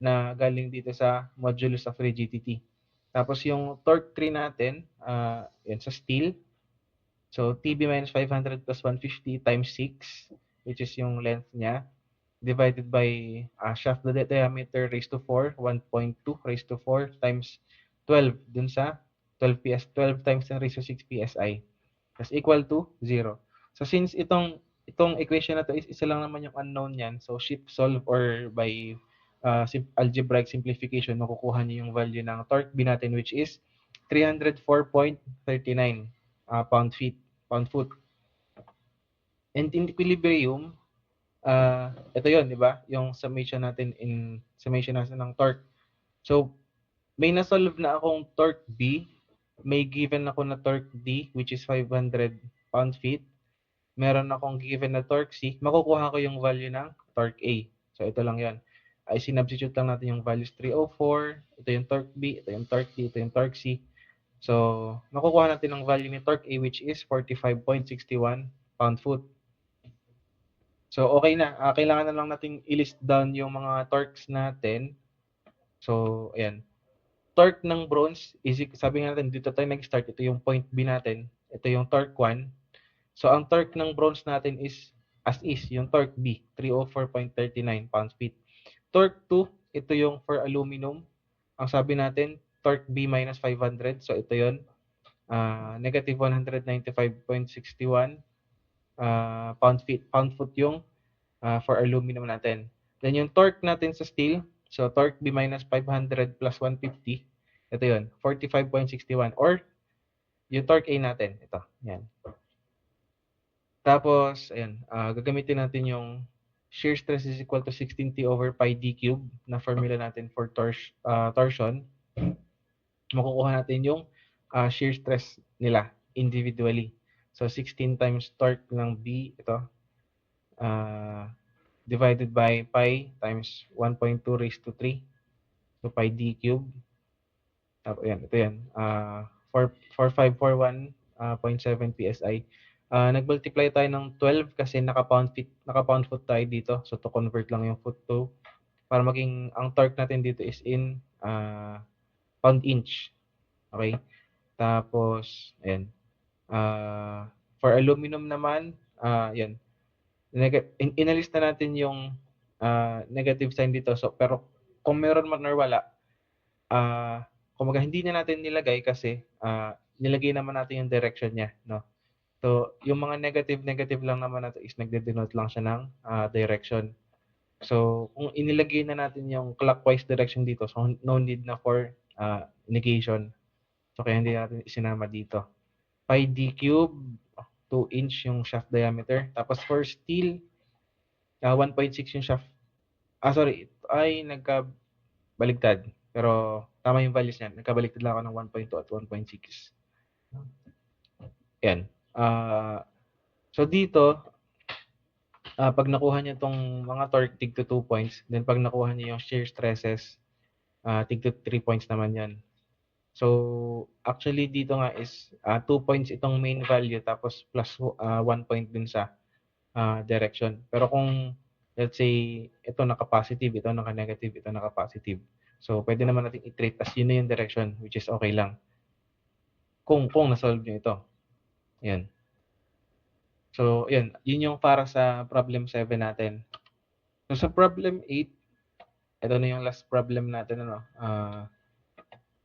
na galing dito sa modulus of rigidity. Tapos yung torque 3 natin, yan sa steel. So TB minus 500 plus 150 times 6, which is yung length niya, divided by shaft diameter raised to 4, 1.2 raised to 4 times 12 dun sa 12 times 10 raised to 6 PSI. That's equal to 0. So since itong equation na to is isa lang naman yung unknown niyan, so shift solve or by algebraic simplification, makukuha niyo yung value ng torque B natin, which is 304.39 pound-foot. And in equilibrium, ito yon, di ba? Yung summation natin ng torque. So, may nasolve na akong torque B, may given ako na torque D, which is 500 pound-feet. Meron akong given na torque C, makukuha ko yung value ng torque A. So, ito lang yan. Ay, sinubstitute lang natin yung values 304, ito yung torque B, ito yung torque D, ito yung torque C. So, makukuha natin ang value ni torque A, which is 45.61 pound-foot. So, okay na. Kailangan na lang natin i-list down yung mga torques natin. So, ayan. Torque ng bronze, sabi nga natin, dito tayo nag-start. Ito yung point B natin. Ito yung torque 1. So, ang torque ng bronze natin is, as is, yung torque B, 304.39 pound-feet. Torque 2, ito yung for aluminum. Ang sabi natin, torque B minus 500. So, ito yun. Negative 195.61 pound-foot yung for aluminum natin. Then yung torque natin sa steel, so torque B minus 500 plus 150, ito yun, 45.61. Or yung torque A natin, ito, yan. Tapos, ayan, gagamitin natin yung shear stress is equal to 16T over pi d cube na formula natin for torsion. Makukuha natin yung shear stress nila individually. So, 16 times torque ng B, ito, divided by pi times 1.2 raised to 3. So, pi d cube. Tapos, yan, ito yan. 4541.7 PSI. Nag-multiply tayo ng 12 kasi naka-pound foot tayo dito. So, to convert lang yung foot to, para maging, ang torque natin dito is in pound inch. Okay? Tapos, ayan. For aluminum naman, yan. Inalista natin yung negative sign dito. So, pero kung meron man or wala, kumbaga hindi na natin nilagay kasi nilagay naman natin yung direction niya, no? So, yung mga negative lang naman natin is nagde-denote lang siya ng direction. So, kung inilagay na natin yung clockwise direction dito, so no need na for negation. So, kaya hindi natin isinama dito. Pi d cube, 2 inch yung shaft diameter. Tapos for steel, 1.6 yung shaft. Sorry, ay nagkabaligtad. Pero tama yung values niyan. Nagkabaligtad lang ako ng 1.2 at 1.6. Yan. So dito, pag nakuha niyo itong mga torque, tig to 2 points. Then pag nakuha niyo yung shear stresses, tig to 3 points naman yan. So actually dito nga is 2 points itong main value tapos plus 1 point dun sa direction. Pero kung let's say ito naka-positive, ito naka-negative, ito naka-positive. So pwede naman natin i-treat as yun na yung direction, which is okay lang. Kung na-solve nyo ito. Yan. So, yun yung para sa problem 7 natin. So, sa problem 8, ito na yung last problem natin.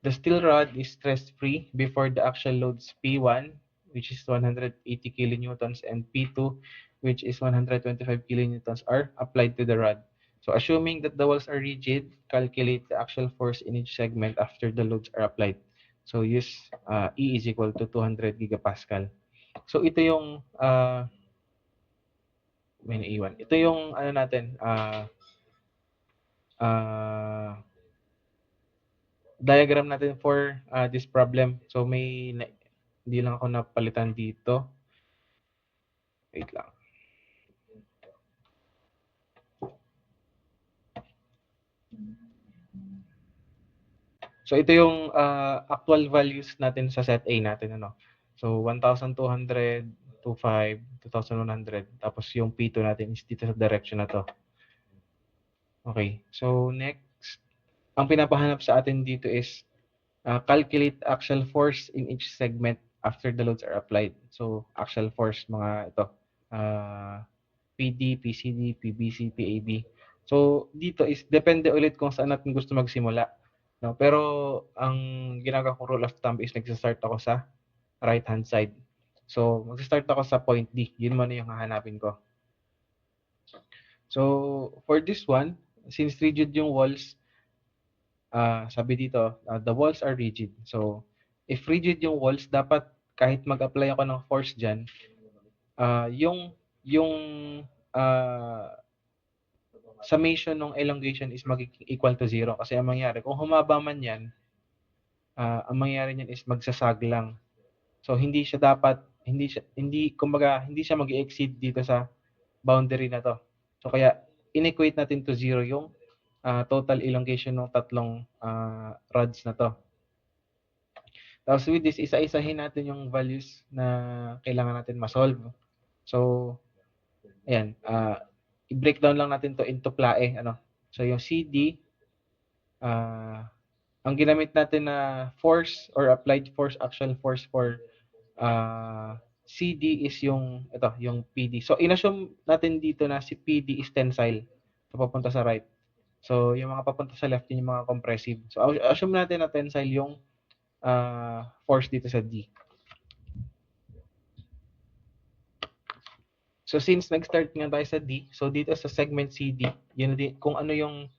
The steel rod is stress-free before the actual loads P1, which is 180 kilonewtons, and P2, which is 125 kilonewtons, are applied to the rod. So, assuming that the walls are rigid, calculate the actual force in each segment after the loads are applied. So, use E is equal to 200 gigapascal. So, ito yung may naiwan. Ito yung ano natin, diagram natin for this problem. So, hindi lang ako napalitan dito. Wait lang. So, ito yung actual values natin sa set A natin. So, 1,200, 2,500, 2,100. Tapos yung P2 natin is dito sa direction na to. Okay. So, next, ang pinapahanap sa atin dito is calculate actual force in each segment after the loads are applied. So, actual force, mga ito. PD, PCD, PBC, PAB. So, dito is depende ulit kung saan natin gusto magsimula. No? Pero, ang ginagawa kong rule of thumb is nagsastart ako sa right-hand side. So, magsastart ako sa point D. Yun muna yung hahanapin ko. So, for this one, since rigid yung walls, sabi dito, the walls are rigid. So, if rigid yung walls, dapat kahit mag-apply ako ng force dyan, yung summation ng elongation is magiging equal to 0. Kasi ang mangyari, kung humaba man yan, ang mangyayari niyan is magsasag lang. So hindi siya dapat hindi siya mag-e-exceed dito sa boundary na 'to. So kaya inequate natin to 0 yung total elongation ng tatlong rods na 'to. Tapos with this, isa-isahin natin yung values na kailangan natin ma-solve. So, ayan, i-breakdown lang natin to into PLAE, ano. So yung CD, ang ginamit natin na force or applied force, actual force for CD is yung PD. So inassume natin dito na si PD is tensile. So papunta sa right. So yung mga papunta sa left, yun yung mga compressive. So assume natin na tensile yung force dito sa D. So since nag-start nga tayo sa D, so dito sa segment CD, yun din kung ano yung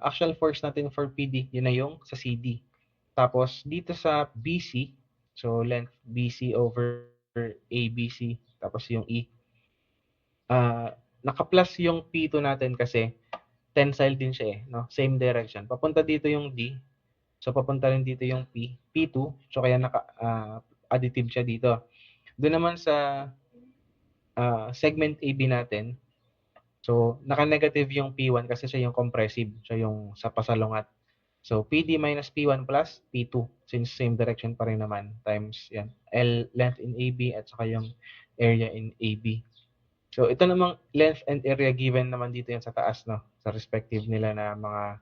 actual force natin for PD, yun na yung sa CD. Tapos dito sa BC, so length BC over ABC, tapos yung E. Naka-plus yung P2 natin kasi tensile din siya no? Same direction. Papunta dito yung D, so papunta rin dito yung P2, so kaya additive siya dito. Doon naman sa segment AB natin, so naka-negative yung P1 kasi siya yung compressive, siya yung sa pasalungat. So PD minus P1 plus P2 since same direction pa rin naman times yan L length in AB at saka yung area in AB. So ito namang length and area given naman dito yan sa taas, no, sa respective nila na mga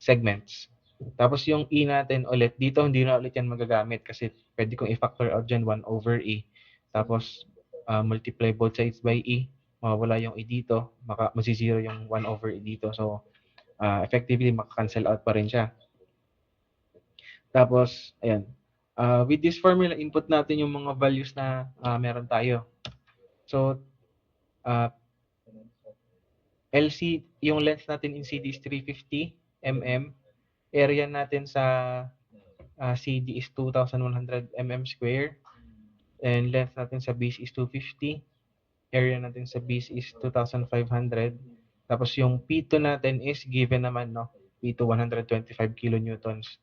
segments. Tapos yung E natin ulit, dito hindi na ulit yan magagamit kasi pwede kong i-factor out dyan 1 over E. Tapos multiply both sides by E, mawawala yung E dito, masizero yung 1 over E dito. So effectively maka-cancel out pa rin siya. Tapos ayan, with this formula input natin yung mga values na meron tayo. So LC, yung length natin in CD is 350 mm. Area natin sa CD is 2,100 mm square. And length natin sa base is 250. Area natin sa base is 2,500. Tapos yung P2 natin is given naman, no? P2 125 kilonewtons.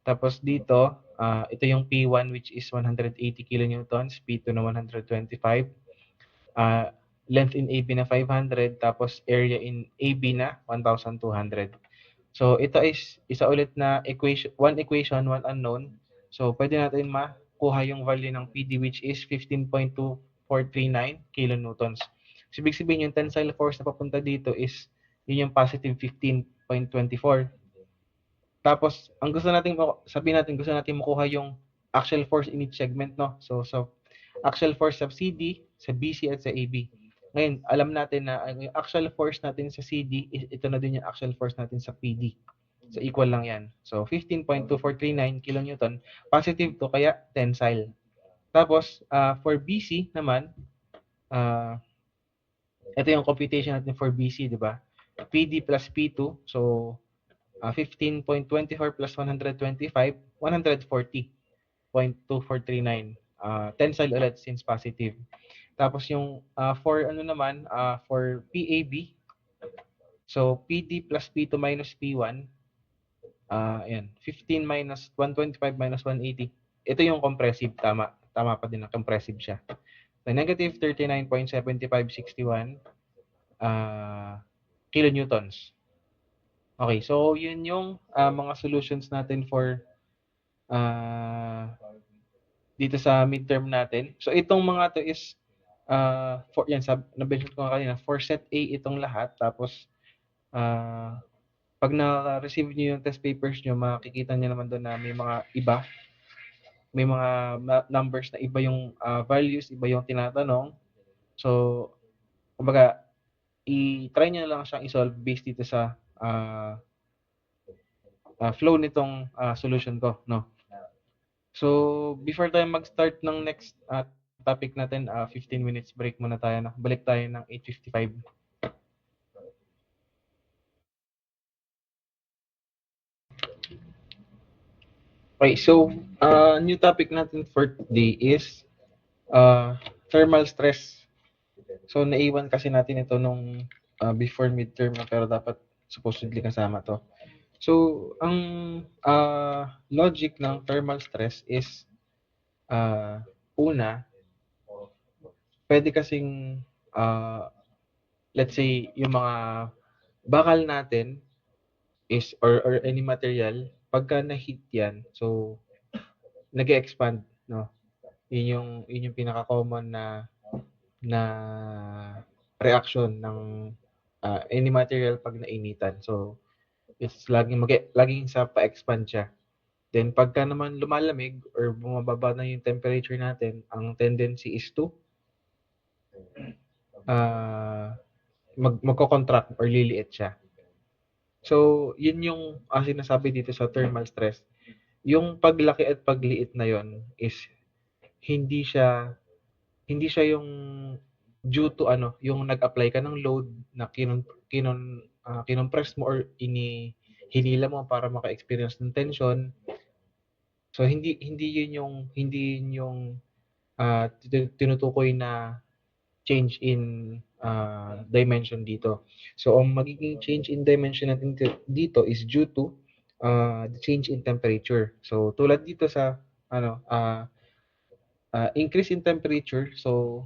Tapos dito, ito yung P1 which is 180 kilonewtons, P2 na 125. Length in AB na 500, tapos area in AB na 1,200. So ito is isa ulit na equation, one unknown. So pwede natin makuha yung value ng PD which is 15.2439 kilonewtons. So ibig sabihin yung tensile force na papunta dito is yun yung positive 15.24. Tapos ang gusto natin gusto natin makuha yung actual force in each segment, no? So actual force sa CD, sa BC at sa AB. Ngayon, alam natin na yung actual force natin sa CD, ito na din yung actual force natin sa PD. So, equal lang yan. So, 15.2439 kilonewton. Positive to, kaya tensile. Tapos, for BC naman, ito yung computation natin for BC, di ba? PD plus P2. So, 15.24 plus 125, 140.2439. Tensile ulit since positive. Tapos yung for for PAB, so PD plus P2 minus P1, ayan, 15 minus 125 minus 180. Ito yung compressive, tama pa din na compressive siya. So negative 39.7561 kilonewtons. Okay, so yun yung mga solutions natin for dito sa midterm natin. So itong mga to is for yan, na-mention ko kanina, for set A itong lahat. Tapos pag na-receive niyo yung test papers niyo, makikita niyo naman doon na may mga iba, may mga numbers na iba yung values, iba yung tinatanong. So kumbaga i-try niyo lang siyang i-solve based dito sa flow nitong solution ko, no. So before tayo mag-start ng next topic natin, 15 minutes break muna tayo na. Balik tayo ng 8:55. Okay, so new topic natin for today is thermal stress. So naiwan kasi natin ito nung before midterm, pero dapat supposedly kasama 'to. So, ang logic ng thermal stress is una, pwede kasing let's say yung mga bakal natin is or any material pagka na-heat yan, so nag-e-expand, no? Yun yung pinaka-common na reaction ng any material pag nainitan. So, it's laging sa pa-expand siya. Then pagka naman lumalamig or bumababa na yung temperature natin, ang tendency is to magko-contract or liliit siya. So, yun yung sinasabi dito sa thermal stress. Yung paglaki at pagliit na yon is hindi siya hindi siya yung due to yung nag-apply ka ng load na kinompress mo or hinila mo para maka-experience ng tension. So hindi yun yung tinutukoy na change in dimension dito. So ang magiging change in dimension natin dito is due to the change in temperature. So tulad dito sa increase in temperature, so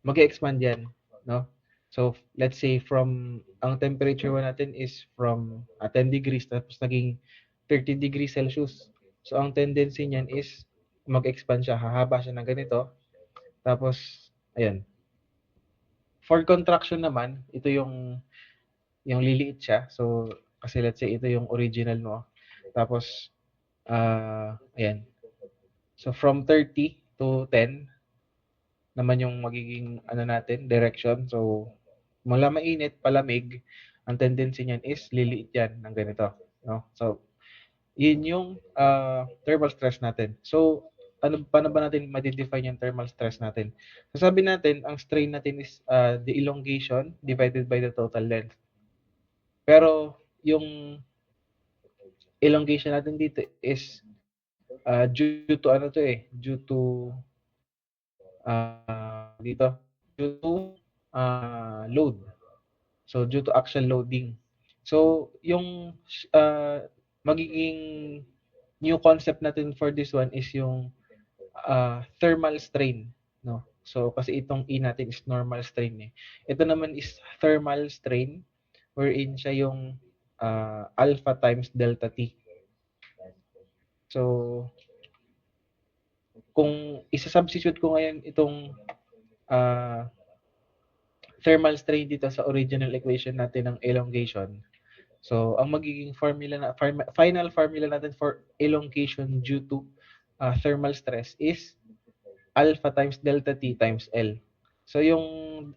mag-expand yan, no? So let's say from ang temperature natin is from 10 degrees tapos naging 30 degrees Celsius. So ang tendency niyan is mag-expand siya, hahaba siya ng ganito. Tapos ayan. For contraction naman, ito yung liliit siya. So kasi let's say ito yung original mo. Tapos ayan. So from 30 to 10 naman yung magiging natin, direction. So, mula mainit, palamig, ang tendency niyan is liliit yan ng ganito. No? So, yun yung thermal stress natin. So, paano ba natin ma-define yung thermal stress natin? Sasabi natin, ang strain natin is the elongation divided by the total length. Pero, yung elongation natin dito is due to due to load. So, due to actual loading. So, yung magiging new concept natin for this one is yung thermal strain. No? So, kasi itong E natin is normal strain. Ito naman is thermal strain wherein siya yung alpha times delta T. So, kung isa-substitute ko ngayon itong thermal strain dito sa original equation natin ng elongation. So, ang magiging final formula natin for elongation due to thermal stress is alpha times delta T times L. So, yung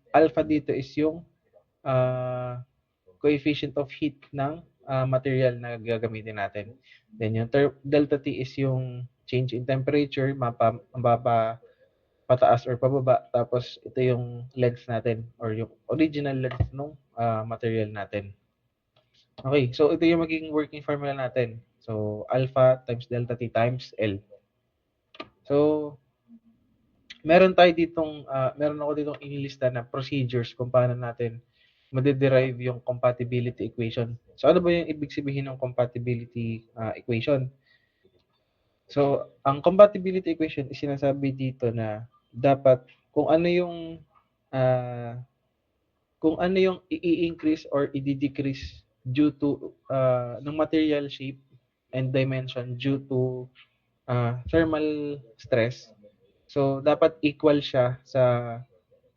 alpha dito is yung coefficient of heat ng material na gagamitin natin. Then, yung delta T is yung change in temperature, mababa, pataas or pababa. Tapos, ito yung length natin or yung original length ng material natin. Okay, so ito yung magiging working formula natin. So, alpha times delta T times L. So, meron ako ditong inilista na procedures kung paano natin ma-derive yung compatibility equation. So, ano ba yung ibig sabihin ng compatibility equation? So, ang compatibility equation is sinasabi dito na dapat kung ano yung i-increase or i-decrease due to ng material shape and dimension due to thermal stress. So, dapat equal siya sa,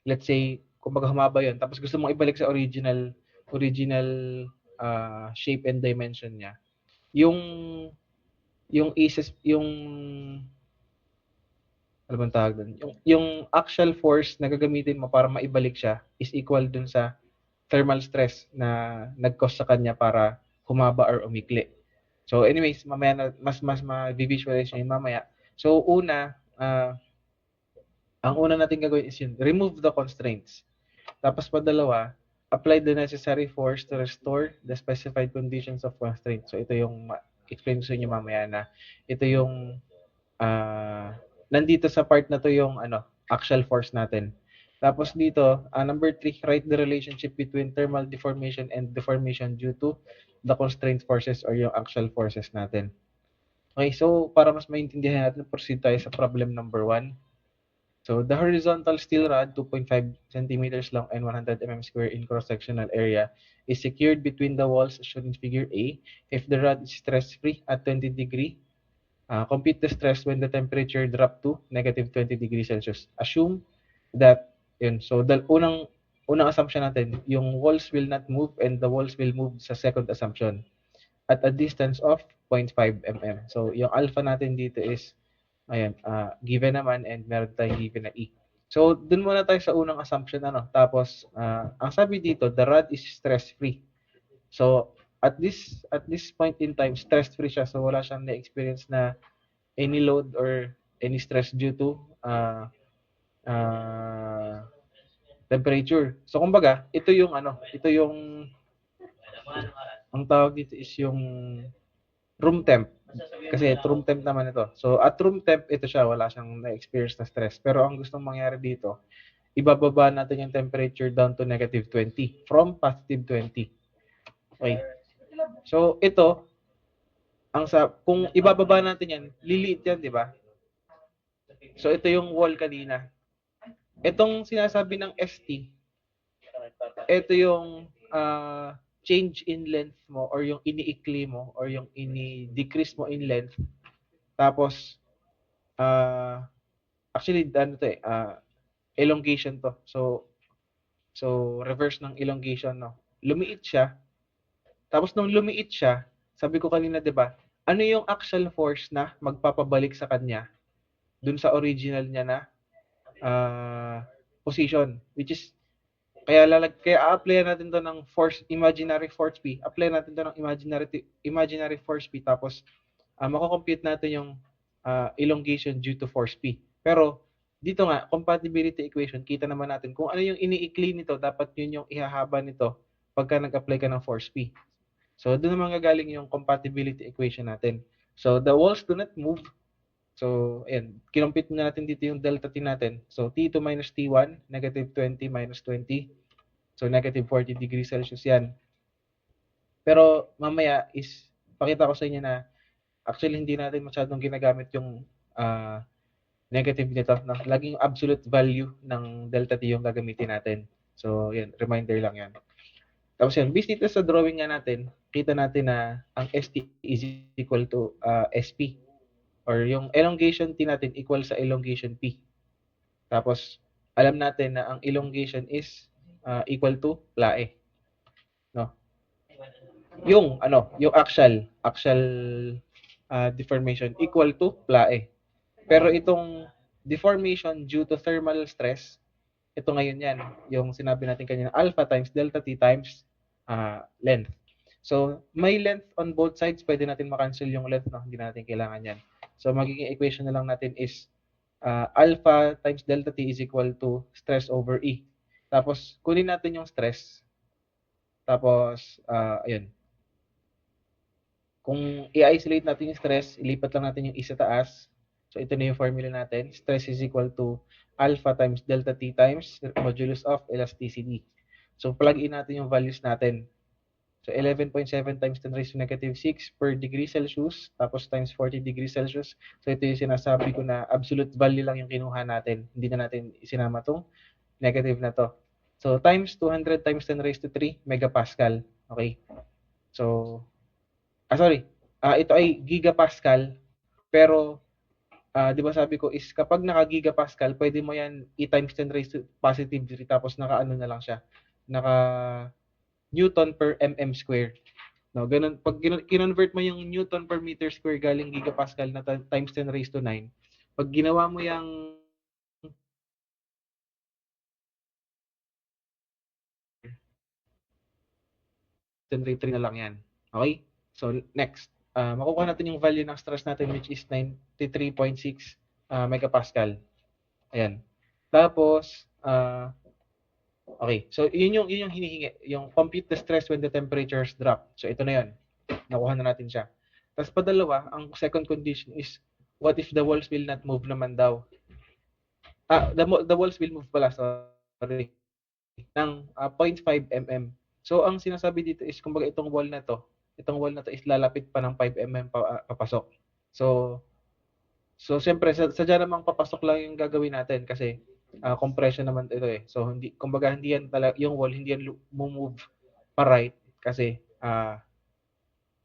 let's say, kung humaba yun, tapos gusto mong ibalik sa original shape and dimension niya. Yung ano bang tawag doon? Yung actual force na gagamitin mo para maibalik siya is equal dun sa thermal stress na nag-cause sa kanya para humaba or umikli. So anyways, mamaya na, mas ma-visualize nyo yun mamaya. So ang una natin gagawin is yun, remove the constraints. Tapos padalawa, apply the necessary force to restore the specified conditions of constraint. So ito yung explain ko sa inyo mamaya na ito yung nandito sa part na to yung actual force natin. Tapos dito, number 3, write the relationship between thermal deformation and deformation due to the constraint forces or yung actual forces natin. Okay, so para mas maintindihan natin, proceed tayo sa problem number 1. So the horizontal steel rod, 2.5 centimeters long and 100 mm square in cross-sectional area, is secured between the walls as shown in figure A. If the rod is stress-free at 20 degree, compute the stress when the temperature drop to negative 20 degrees Celsius. Assume that, yun, so unang assumption natin, yung walls will not move and the walls will move sa second assumption at a distance of 0.5 mm. So yung alpha natin dito is, ayan, given naman and meron tayong given na E. So dun muna tayo sa unang assumption, tapos ang sabi dito, the rod is stress-free. So at this point in time, stress-free siya, so wala siyang na-experience na any load or any stress due to temperature. So kumbaga, ito yung ang tawag dito is yung room temp. Kasi room temp naman ito. So at room temp, ito siya, wala siyang na-experience na stress. Pero ang gustong mangyari dito, ibababa natin yung temperature down to negative 20 from positive 20. Okay. So ito, kung ibababa natin yan, liliit yan, di ba? So ito yung wall kanina. Itong sinasabi ng ST, ito yung change in length mo or yung ini-ikli mo or yung ini-decrease mo in length. Tapos, actually, elongation to. So reverse ng elongation, no? Lumiit siya. Tapos nung lumiit siya, sabi ko kanina, 'di ba? Ano yung axial force na magpapabalik sa kanya dun sa original niya na position, which is kaya a-apply natin to ng imaginary force P. Apply natin to ng imaginary force P, tapos mako-compute natin yung elongation due to force P. Pero dito nga, compatibility equation, kita naman natin kung ano yung ini-ikli nito, dapat yun yung ihahaba nito pagka nag-apply ka ng force P. So doon naman gagaling yung compatibility equation natin. So the walls do not move. So ayan, kinompute na natin dito yung delta T natin. So T2 minus T1, negative 20 minus 20. So negative 40 degrees Celsius yan. Pero mamaya is pakita ko sa inyo na actually hindi natin masyadong ginagamit yung negative nito. No? Laging absolute value ng delta T yung gagamitin natin. So yan, reminder lang yan. Tapos yan, based dito sa drawing nga natin, kita natin na ang ST is equal to SP. Or yung elongation T natin equal sa elongation P. Tapos, alam natin na ang elongation is equal to PLAE. No? Yung axial deformation equal to PLAE. Pero itong deformation due to thermal stress, ito ngayon yan, yung sinabi natin kanina, alpha times delta T times length. So, may length on both sides, pwede natin makancel yung length, no? Hindi natin kailangan yan. So, magiging equation na lang natin is alpha times delta T is equal to stress over E. Tapos, kunin natin yung stress. Tapos, ayun. Kung i-isolate natin yung stress, ilipat lang natin yung E sa taas. So, ito na yung formula natin. Stress is equal to alpha times delta T times modulus of elasticity. So, plug in natin yung values natin. So, 11.7 times 10 raised to negative 6 per degree Celsius, tapos times 40 degrees Celsius. So, ito yung sinasabi ko na absolute value lang yung kinuha natin. Hindi na natin isinama tong negative na to. So, times 200 times 10 raised to 3 megapascal. Okay? So, ito ay gigapascal, pero di ba sabi ko is kapag naka-gigapascal, pwede mo yan i-times 10 raised to positive 3, tapos naka-ano na lang siya, naka Newton per mm square. No, ganun, pag kinonvert mo yung Newton per meter square galing gigapascal na times 10 raised to 9, pag ginawa mo yung 10 raised to 3 na lang yan. Okay? So, next. Makukuha natin yung value ng stress natin, which is 93.6 megapascal. Ayan. Tapos, okay. So, yun yung hinihingi. Yung compute the stress when the temperatures drop. So, ito na yun. Nakuha na natin siya. Tapos, padalawa, ang second condition is, what if the walls will not move naman daw? The walls will move pala. So, sorry, ng 0.5 mm. So ang sinasabi dito is kumbaga itong wall na to is lalapit pa ng 5 mm papasok. So siyempre sadya namang papasok lang yung gagawin natin kasi compression naman ito eh. So hindi kumbaga hindi yan talaga yung wall hindi yan move pa right kasi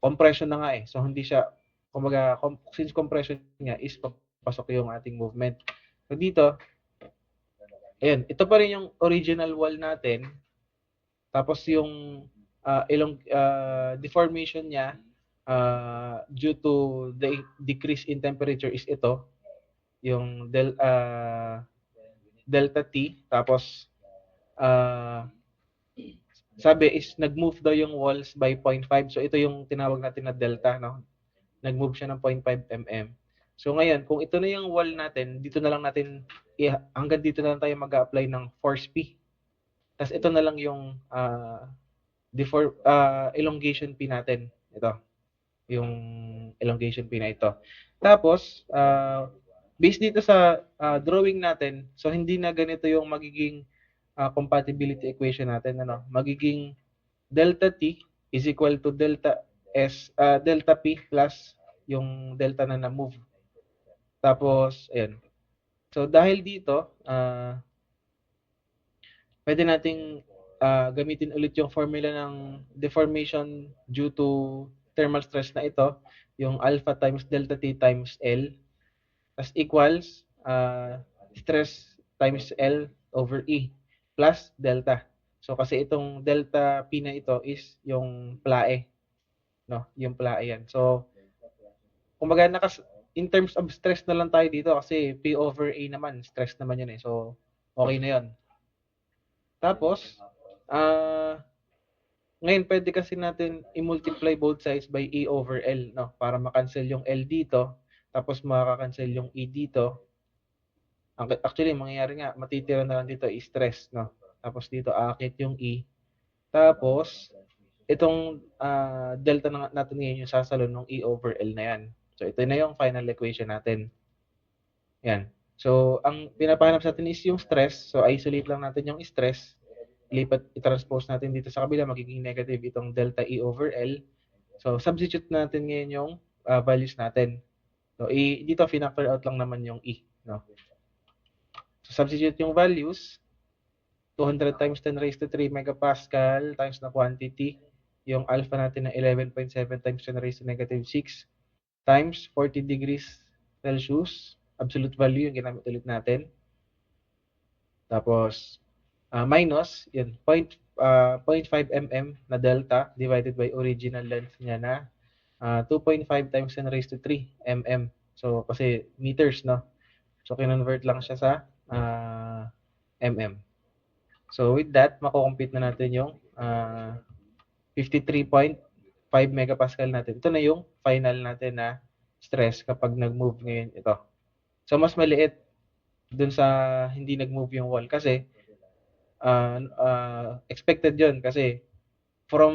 compression na nga eh. So hindi siya kumbaga since compression niya is papasok yung ating movement. So dito, ayan, ito pa rin yung original wall natin. Tapos yung deformation niya due to the decrease in temperature is ito, yung delta T. Tapos sabi is nag-move daw yung walls by 0.5. So ito yung tinawag natin na delta, no? Nag-move siya ng 0.5 mm. So ngayon, kung ito na yung wall natin, dito na lang natin hanggang dito na lang tayo mag-a-apply ng force P. Tapos ito na lang yung elongation P natin. Ito, yung elongation P na ito. Tapos, based dito sa drawing natin, so hindi na ganito yung magiging compatibility equation natin. Ano? Magiging delta T is equal to delta P plus yung delta na na-move. Tapos, ayan. So, dahil dito, pwede nating gamitin ulit yung formula ng deformation due to thermal stress na ito, yung alpha times delta T times L, as equals stress times L over E plus delta. So kasi itong delta P na ito is yung plae, no? Yung plae yan. So kumbaga in terms of stress na lang tayo dito kasi P over A naman, stress naman yun eh. So okay na yun. Tapos ngayon pwede kasi natin i-multiply both sides by E over L, no? Para ma-cancel yung L dito, tapos makaka-cancel yung E dito. Actually, mangyayari nga, matitira na lang dito is stress, no? Tapos dito aakit yung E. Tapos itong delta natin ngayon yung sasalo ng E over L na yan. So ito na yung final equation natin. Yan. So ang pinapahanap sa atin is yung stress. So isolate lang natin yung stress. I-transpose natin dito sa kabila, magiging negative itong delta E over L. So substitute natin ngayon yung values natin. So dito factor out lang naman yung E, no? So substitute yung values, 200 times 10 raised to 3 megapascal times na quantity, yung alpha natin na 11.7 times 10 raised to negative 6 times 40 degrees Celsius, absolute value yung ginamit ulit natin. Tapos minus yun 0.5 mm na delta divided by original length niya na 2.5 times 10 raised to 3 mm. So kasi meters, no? So kinonvert lang siya sa mm. So with that, mako-compute na natin yung 53.5 megapascal natin. Ito na yung final natin na stress kapag nag-move ngayon ito. So mas maliit dun sa hindi nag-move yung wall kasi expected yun kasi from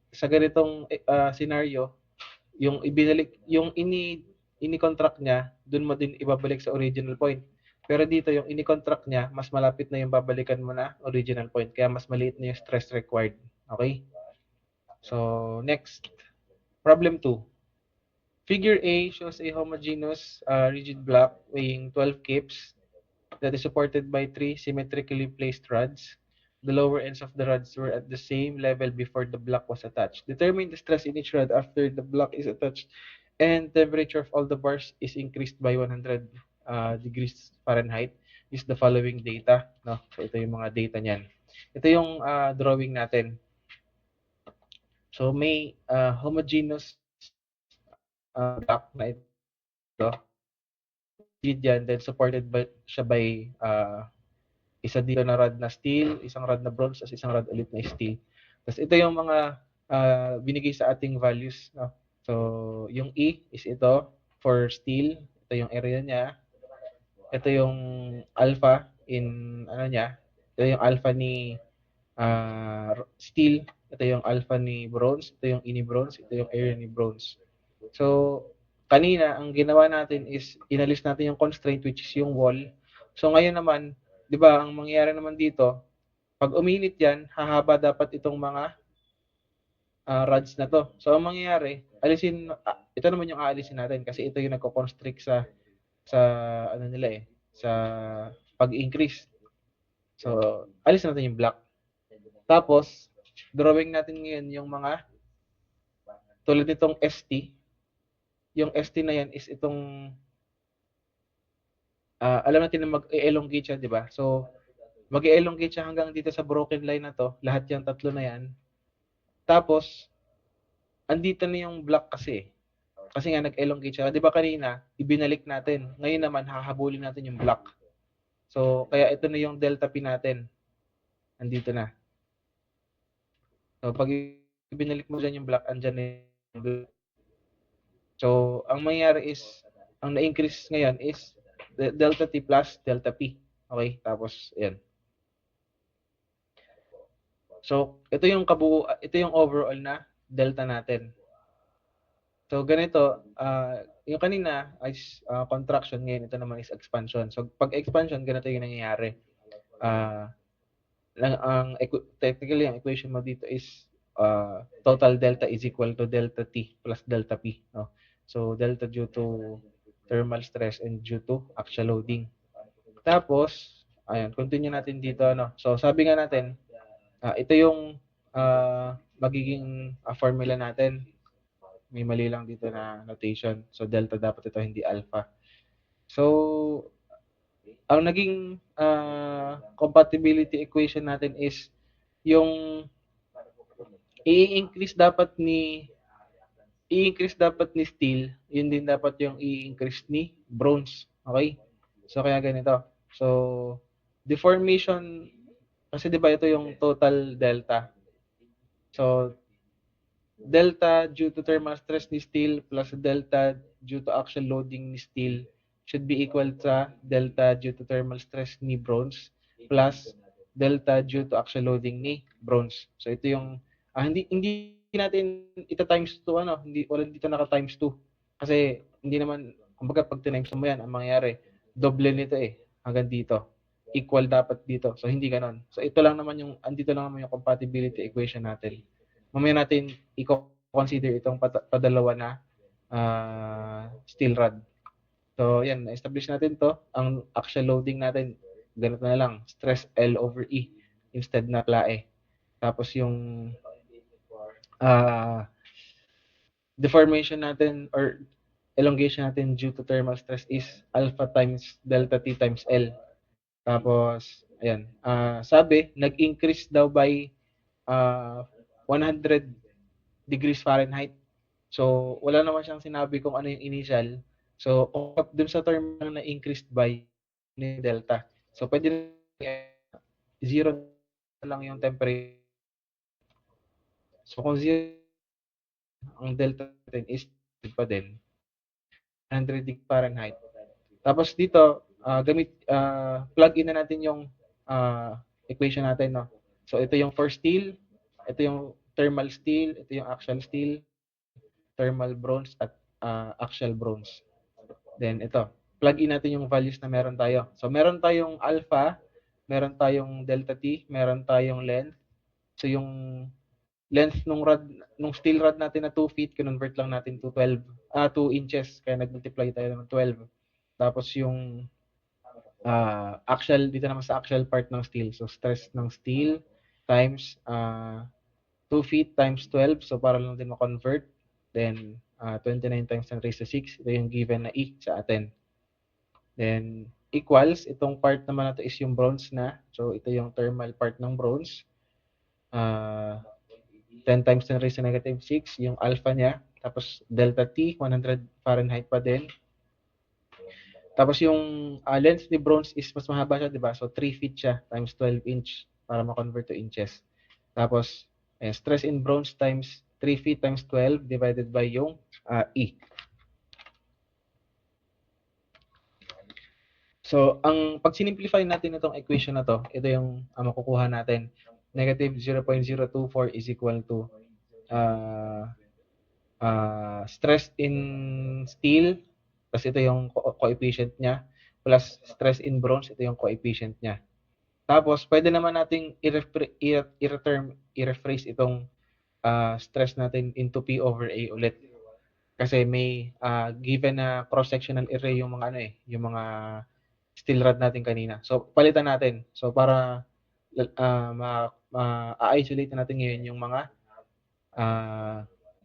sa ganitong scenario, yung ini-contract niya, dun mo din ibabalik sa original point. Pero dito yung ini-contract niya, mas malapit na yung babalikan mo na original point. Kaya mas maliit na yung stress required. Okay? So, next. Problem 2. Figure A shows a homogeneous rigid block weighing 12 kips that is supported by 3 symmetrically placed rods. The lower ends of the rods were at the same level before the block was attached. Determine the stress in each rod after the block is attached and temperature of all the bars is increased by 100 degrees Fahrenheit. Use the following data. No? So ito yung mga data niyan. Ito yung drawing natin. So may homogeneous block na ito. Yan, then supported siya by isa dito na rod na steel, isang rod na bronze, at isang rod ulit na steel. Tapos ito yung mga binigay sa ating values. No? So yung E is ito for steel. Ito yung area niya. Ito yung alpha in ano niya. Ito yung alpha ni steel. Ito yung alpha ni bronze. Ito yung E ni bronze. Ito yung area ni bronze. So kanina ang ginawa natin is inalis natin yung constraint which is yung wall. So ngayon naman 'di ba, ang mangyayari naman dito, pag uminit yan, hahaba dapat itong mga rods na to. So, ang mangyayari, ito naman yung aalisin natin kasi ito yung nagko-constrict sa ano nila sa pag-increase. So, alis natin yung black. Tapos, drawing natin ngayon yung mga tulad nitong ST. Yung ST na yan is itong alam natin na mag-elongate siya, di ba? So, mag-elongate siya hanggang dito sa broken line na to, lahat yung tatlo na yan. Tapos, andito na yung black kasi. Kasi nga nag-elongate siya. Di ba kanina, ibinalik natin. Ngayon naman, hahabulin natin yung black. So, kaya ito na yung delta P natin. Andito na. So, pag ibinalik mo dyan yung black, andyan na yung black. So, ang mangyayari is, ang na-increase ngayon is delta T plus delta P. Okay? Tapos, ayan. So, ito yung overall na delta natin. So, ganito, yung kanina is contraction, ngayon ito naman is expansion. So, pag expansion, ganito yung nangyayari. Technically, ang equation mo dito is total delta is equal to delta T plus delta P. No? So, delta due to thermal stress and due to axial loading. Tapos, ayan, continue natin dito. Ano? So, sabi nga natin, ito yung magiging formula natin. May mali lang dito na notation. So, delta dapat ito, hindi alpha. So, ang naging compatibility equation natin is yung i-increase dapat ni steel, yun din dapat yung i-increase ni bronze. Okay? So, kaya ganito. So, deformation, kasi di ba ito yung total delta. So, delta due to thermal stress ni steel plus delta due to axial loading ni steel should be equal sa delta due to thermal stress ni bronze plus delta due to axial loading ni bronze. So ito yung hindi natin ita times 2 wala dito naka times 2 kasi hindi naman kumbaga pag times mo yan ang mangyayari doble nito hanggang dito. Equal dapat dito. So hindi ganoon. So ito lang naman andito lang naman yung compatibility equation natin. Mamaya natin i-consider itong padalawa na steel rod. So, yan, na-establish natin to. Ang axial loading natin, ganito na lang, stress L over E instead na PLAE. Tapos yung deformation natin or elongation natin due to thermal stress is alpha times delta T times L. Tapos, ayan, sabi, nag-increase daw by 100 degrees Fahrenheit. So, wala naman siyang sinabi kung ano yung initial. So, dun sa term na increased by ni delta. So, pwede zero lang yung temperature. So, kung zero, ang delta natin is pa din 100 degrees Fahrenheit. Tapos dito, plug in na natin yung equation natin. No? So, ito yung for steel, ito yung thermal steel, ito yung axial steel, thermal bronze at axial bronze. Then ito, plug in natin yung values na meron tayo. So meron tayong alpha, meron tayong delta T, meron tayong length. So yung length nung steel rod natin na 2 feet, convert lang natin to 2 inches. Kaya nag-multiply tayo ng 12. Tapos yung axial, dito naman sa axial part ng steel. So stress ng steel times 2 feet times 12. So para lang din ma-convert. Then 29 times 10 raised to 6. Ito yung given na E sa atin. Then equals, itong part naman na to is yung bronze na. So ito yung thermal part ng bronze. 10 times 10 raised to negative 6, yung alpha niya. Tapos delta T, 100 Fahrenheit pa din. Tapos yung length ni bronze is mas mahaba siya, di ba? So 3 feet siya times 12 inch para ma-convert to inches. Tapos stress in bronze times 3 feet times 12 divided by yung E. So, pag sinimplify natin itong equation na to, ito yung makukuha natin. Negative 0.024 is equal to stress in steel, tapos ito yung coefficient niya, plus stress in bronze, ito yung coefficient niya. Tapos, pwede naman nating i-rephrase itong stress natin into P over A ulit. Kasi may given na cross-sectional array yung mga yung mga steel rod natin kanina. So, palitan natin. So, para ma-isolate natin ngayon yung mga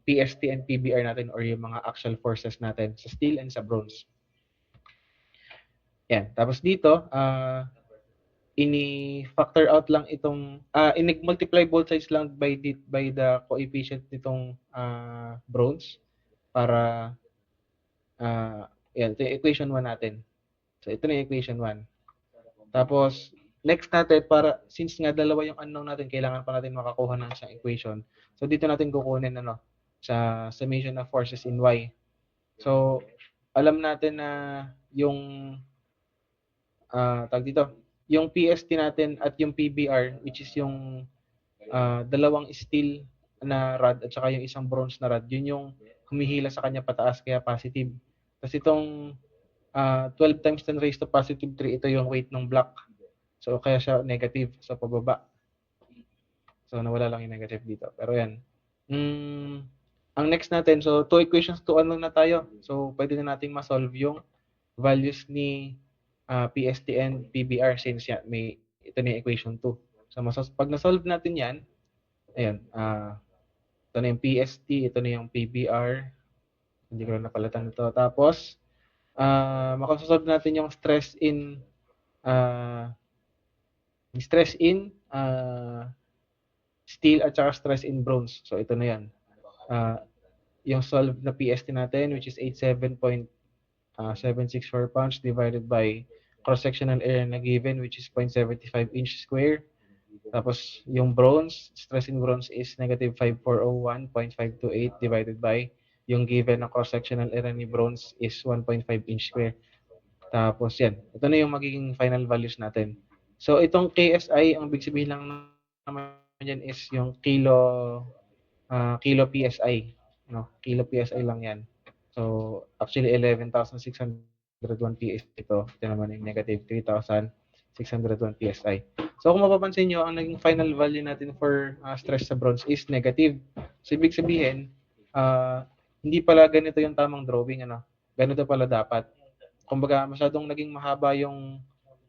PST and PBR natin or yung mga axial forces natin sa steel and sa bronze. Yan. Tapos dito, ini-factor out lang itong, inig-multiply both sides lang by the coefficient nitong bronze para, yan, ito yung equation 1 natin. So, ito na yung equation 1. Tapos, next natin, para, since nga dalawa yung unknown natin, kailangan pa natin makakuha ng isang equation. So, dito natin kukunin, sa summation of forces in Y. So, alam natin na yung, tag dito, yung PST natin at yung PBR, which is yung dalawang steel na rod at saka yung isang bronze na rod, yun yung humihila sa kanya pataas, kaya positive. Tapos itong 12 times 10 raised to positive 3, ito yung weight ng block. So, kaya siya negative sa pababa. So, nawala lang yung negative dito. Pero yan. Ang next natin, so, 2 equations to unknown na tayo. So, pwede na nating ma-solve yung values ni PST and PBR since yan, ito na yung equation 2. So, pag na-solve natin yan, ayan, ito na yung PST, ito na yung PBR. Hindi ko na napalitan ito. Tapos, makasolve natin yung stress in steel at saka stress in bronze. So, ito na yan. Yung solved na PST natin, which is 87.764 pounds divided by cross-sectional area na given, which is 0.75 inch square. Tapos, yung bronze, stress in bronze is negative 5401.528 divided by yung given na cross-sectional area ni bronze is 1.5 inch square. Tapos, yan. Ito na yung magiging final values natin. So, itong KSI, ang big sabihin lang naman yan is yung kilo PSI. No? Kilo PSI lang yan. So, actually, 11,601 PSI ito. Ito naman yung negative 3,601 PSI. So, kung mapapansin nyo, ang naging final value natin for stress sa bronze is negative. So, ibig sabihin, hindi pala ganito yung tamang drawing. Ganito pala dapat. Kumbaga, masyadong naging mahaba yung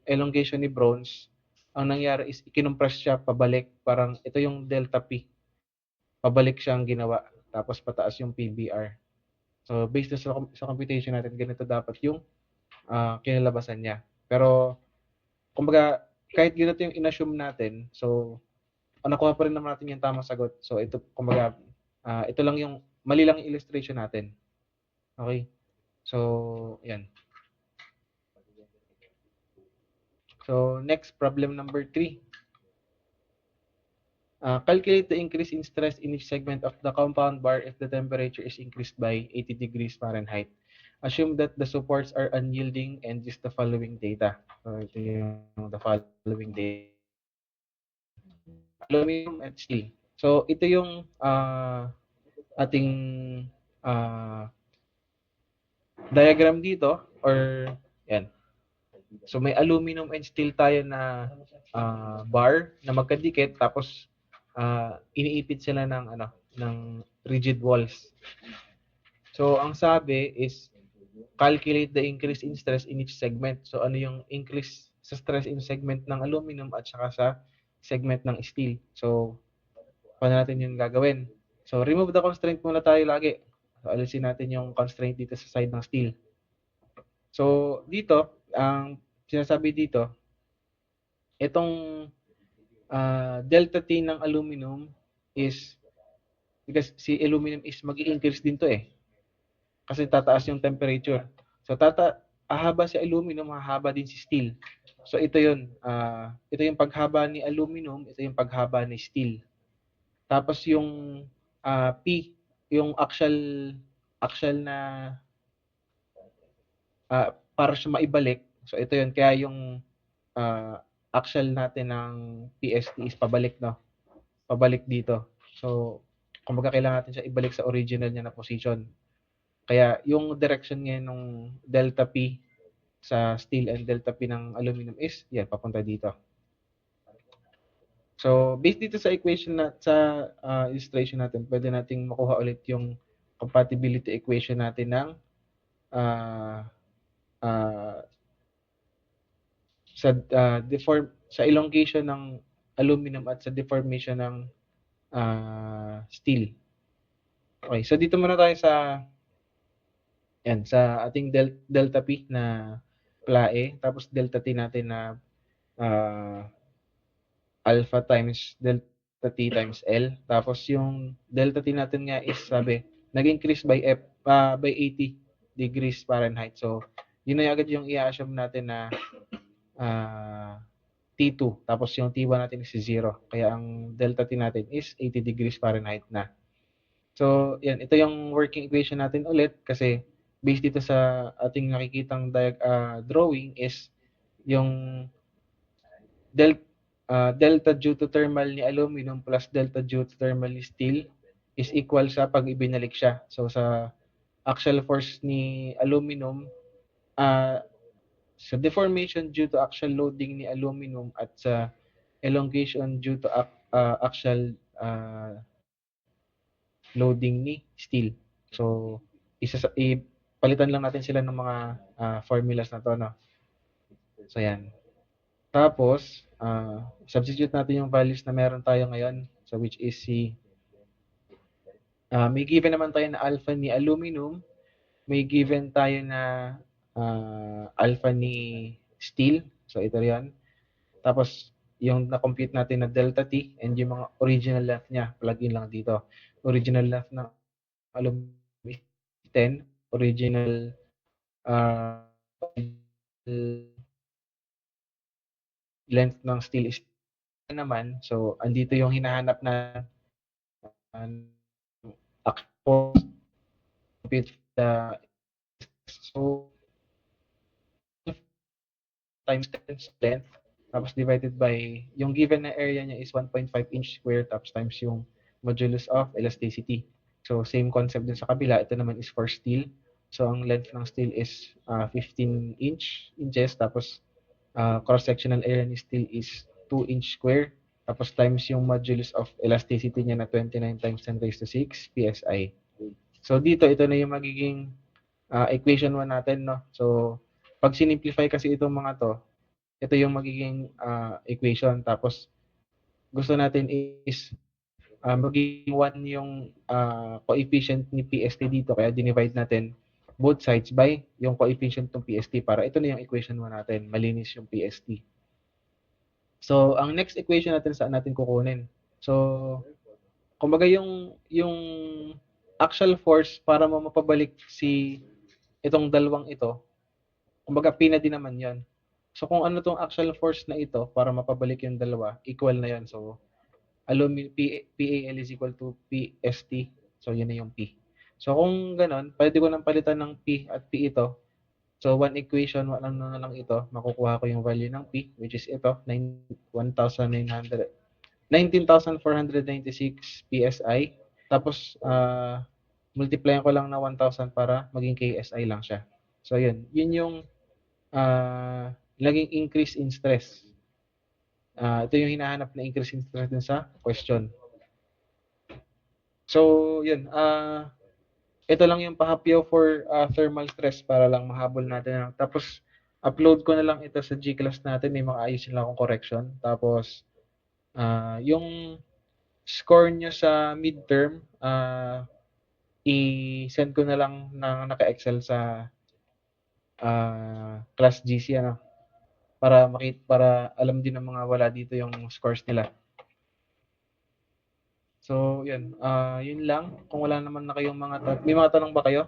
elongation ni bronze. Ang nangyari is, ikinompress siya pabalik. Parang ito yung delta P. Pabalik siyang ginawa. Tapos pataas yung PBR. So, based sa computation natin, ganito dapat yung kinalabasan niya. Pero, kumbaga, kahit ganito yung inassume natin, so, nakuha pa rin naman natin yung tamang sagot. So, ito, kumbaga, ito lang yung, mali lang yung illustration natin. Okay? So, yan. So, next, problem number 3. Calculate the increase in stress in each segment of the compound bar if the temperature is increased by 80 degrees Fahrenheit. Assume that the supports are unyielding and use the following data. So, ito yung the following data. Aluminum and steel. So, ito yung ating diagram dito or yan. So, may aluminum and steel tayo na bar na magkadikit tapos iniipit sila ng rigid walls. So, ang sabi is calculate the increase in stress in each segment. So, ano yung increase sa stress in segment ng aluminum at saka sa segment ng steel. So, paano natin yun gagawin? So, remove the constraint muna tayo lagi. So, alisin natin yung constraint dito sa side ng steel. So, dito, ang sinasabi dito, itong delta T ng aluminum is, because si aluminum is mag-i-increase din to kasi tataas yung temperature. So, ahaba si aluminum, hahaba din si steel. So, ito yun. Ito yung paghaba ni aluminum, ito yung paghaba ni steel. Tapos yung P, yung axial na para siya maibalik. So, ito yun. Kaya yung axial natin ng PST is pabalik, no? Pabalik dito. So, kumbaga kailangan natin siya ibalik sa original niya na position. Kaya yung direction niya nung delta P sa steel and delta P ng aluminum is, yan, papunta dito. So, based dito sa equation na sa illustration natin, pwede nating makuha ulit yung compatibility equation natin ng ah, ah, sa elongation ng aluminum at sa deformation ng steel. Okay, so dito muna tayo sa ating delta P na plae, tapos delta T natin na ah, alpha times delta T times L. Tapos yung delta T natin nga is sabi, nag-increase by 80 degrees Fahrenheit. So, yun na agad yung i-assume natin na T2. Tapos yung T1 natin is 0. Kaya ang delta T natin is 80 degrees Fahrenheit na. So, yan. Ito yung working equation natin ulit kasi based dito sa ating nakikitang drawing is yung delta due to thermal ni aluminum plus delta due to thermal ni steel is equal sa pag ibinalik siya. So, sa axial force ni aluminum, sa deformation due to axial loading ni aluminum at sa elongation due to axial loading ni steel. So, palitan lang natin sila ng mga formulas na to, no? So, yan. Tapos, substitute natin yung values na meron tayo ngayon. So, which is may given naman tayo na alpha ni aluminum. May given tayo na alpha ni steel. So, ito yan. Tapos, yung na-compute natin na delta T and yung mga original length niya, plug in lang dito. Original length ng aluminum is 10. Original uh, length ng steel is naman. So, andito yung hinahanap na compute the so times 10 length tapos divided by yung given na area niya is 1.5 inch square tapos times yung modulus of elasticity. So same concept din sa kabila. Ito naman is for steel. So ang length ng steel is 15 inches tapos cross-sectional area ni steel is 2 inch square tapos times yung modulus of elasticity niya na 29 times 10 raised to 6 psi. So dito ito na yung magiging equation 1 natin, no. So pag sinimplify kasi itong mga to, ito yung magiging equation. Tapos, gusto natin is magiging 1 yung coefficient ni PST dito. Kaya dinivide natin both sides by yung coefficient ng PST para ito na yung equation 1 natin. Malinis yung PST. So, ang next equation natin saan natin kukunin? So, kumbaga yung axial force para mo mapabalik itong dalawang ito, kumbaga P na din naman yon. So kung ano tong axial force na ito para mapabalik yung dalawa, equal na yan. So PAL is equal to PST. So yun na yung P. So kung ganon, pwede ko nang palitan ng P at P ito. So one equation, ano na lang ito, makukuha ko yung value ng P, which is ito, 19,496 PSI. Tapos, multiply ko lang na 1,000 para maging KSI lang siya. So yun yung naging increase in stress. Ito yung hinahanap na increase in stress dun sa question. So, yun. Ito lang yung pahapyaw for thermal stress para lang mahabol natin. Tapos, upload ko na lang ito sa G-class natin. May mga ayusin lang akong correction. Tapos, yung score nyo sa midterm, i-send ko na lang ng naka-excel sa class GC, ano, para alam din ng mga wala dito yung scores nila. So, yun. Yun lang. Kung wala naman na kayong may mga tanong ba kayo?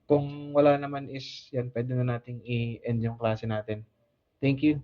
Kung wala naman is, yan, pwede na nating i-end yung klase natin. Thank you.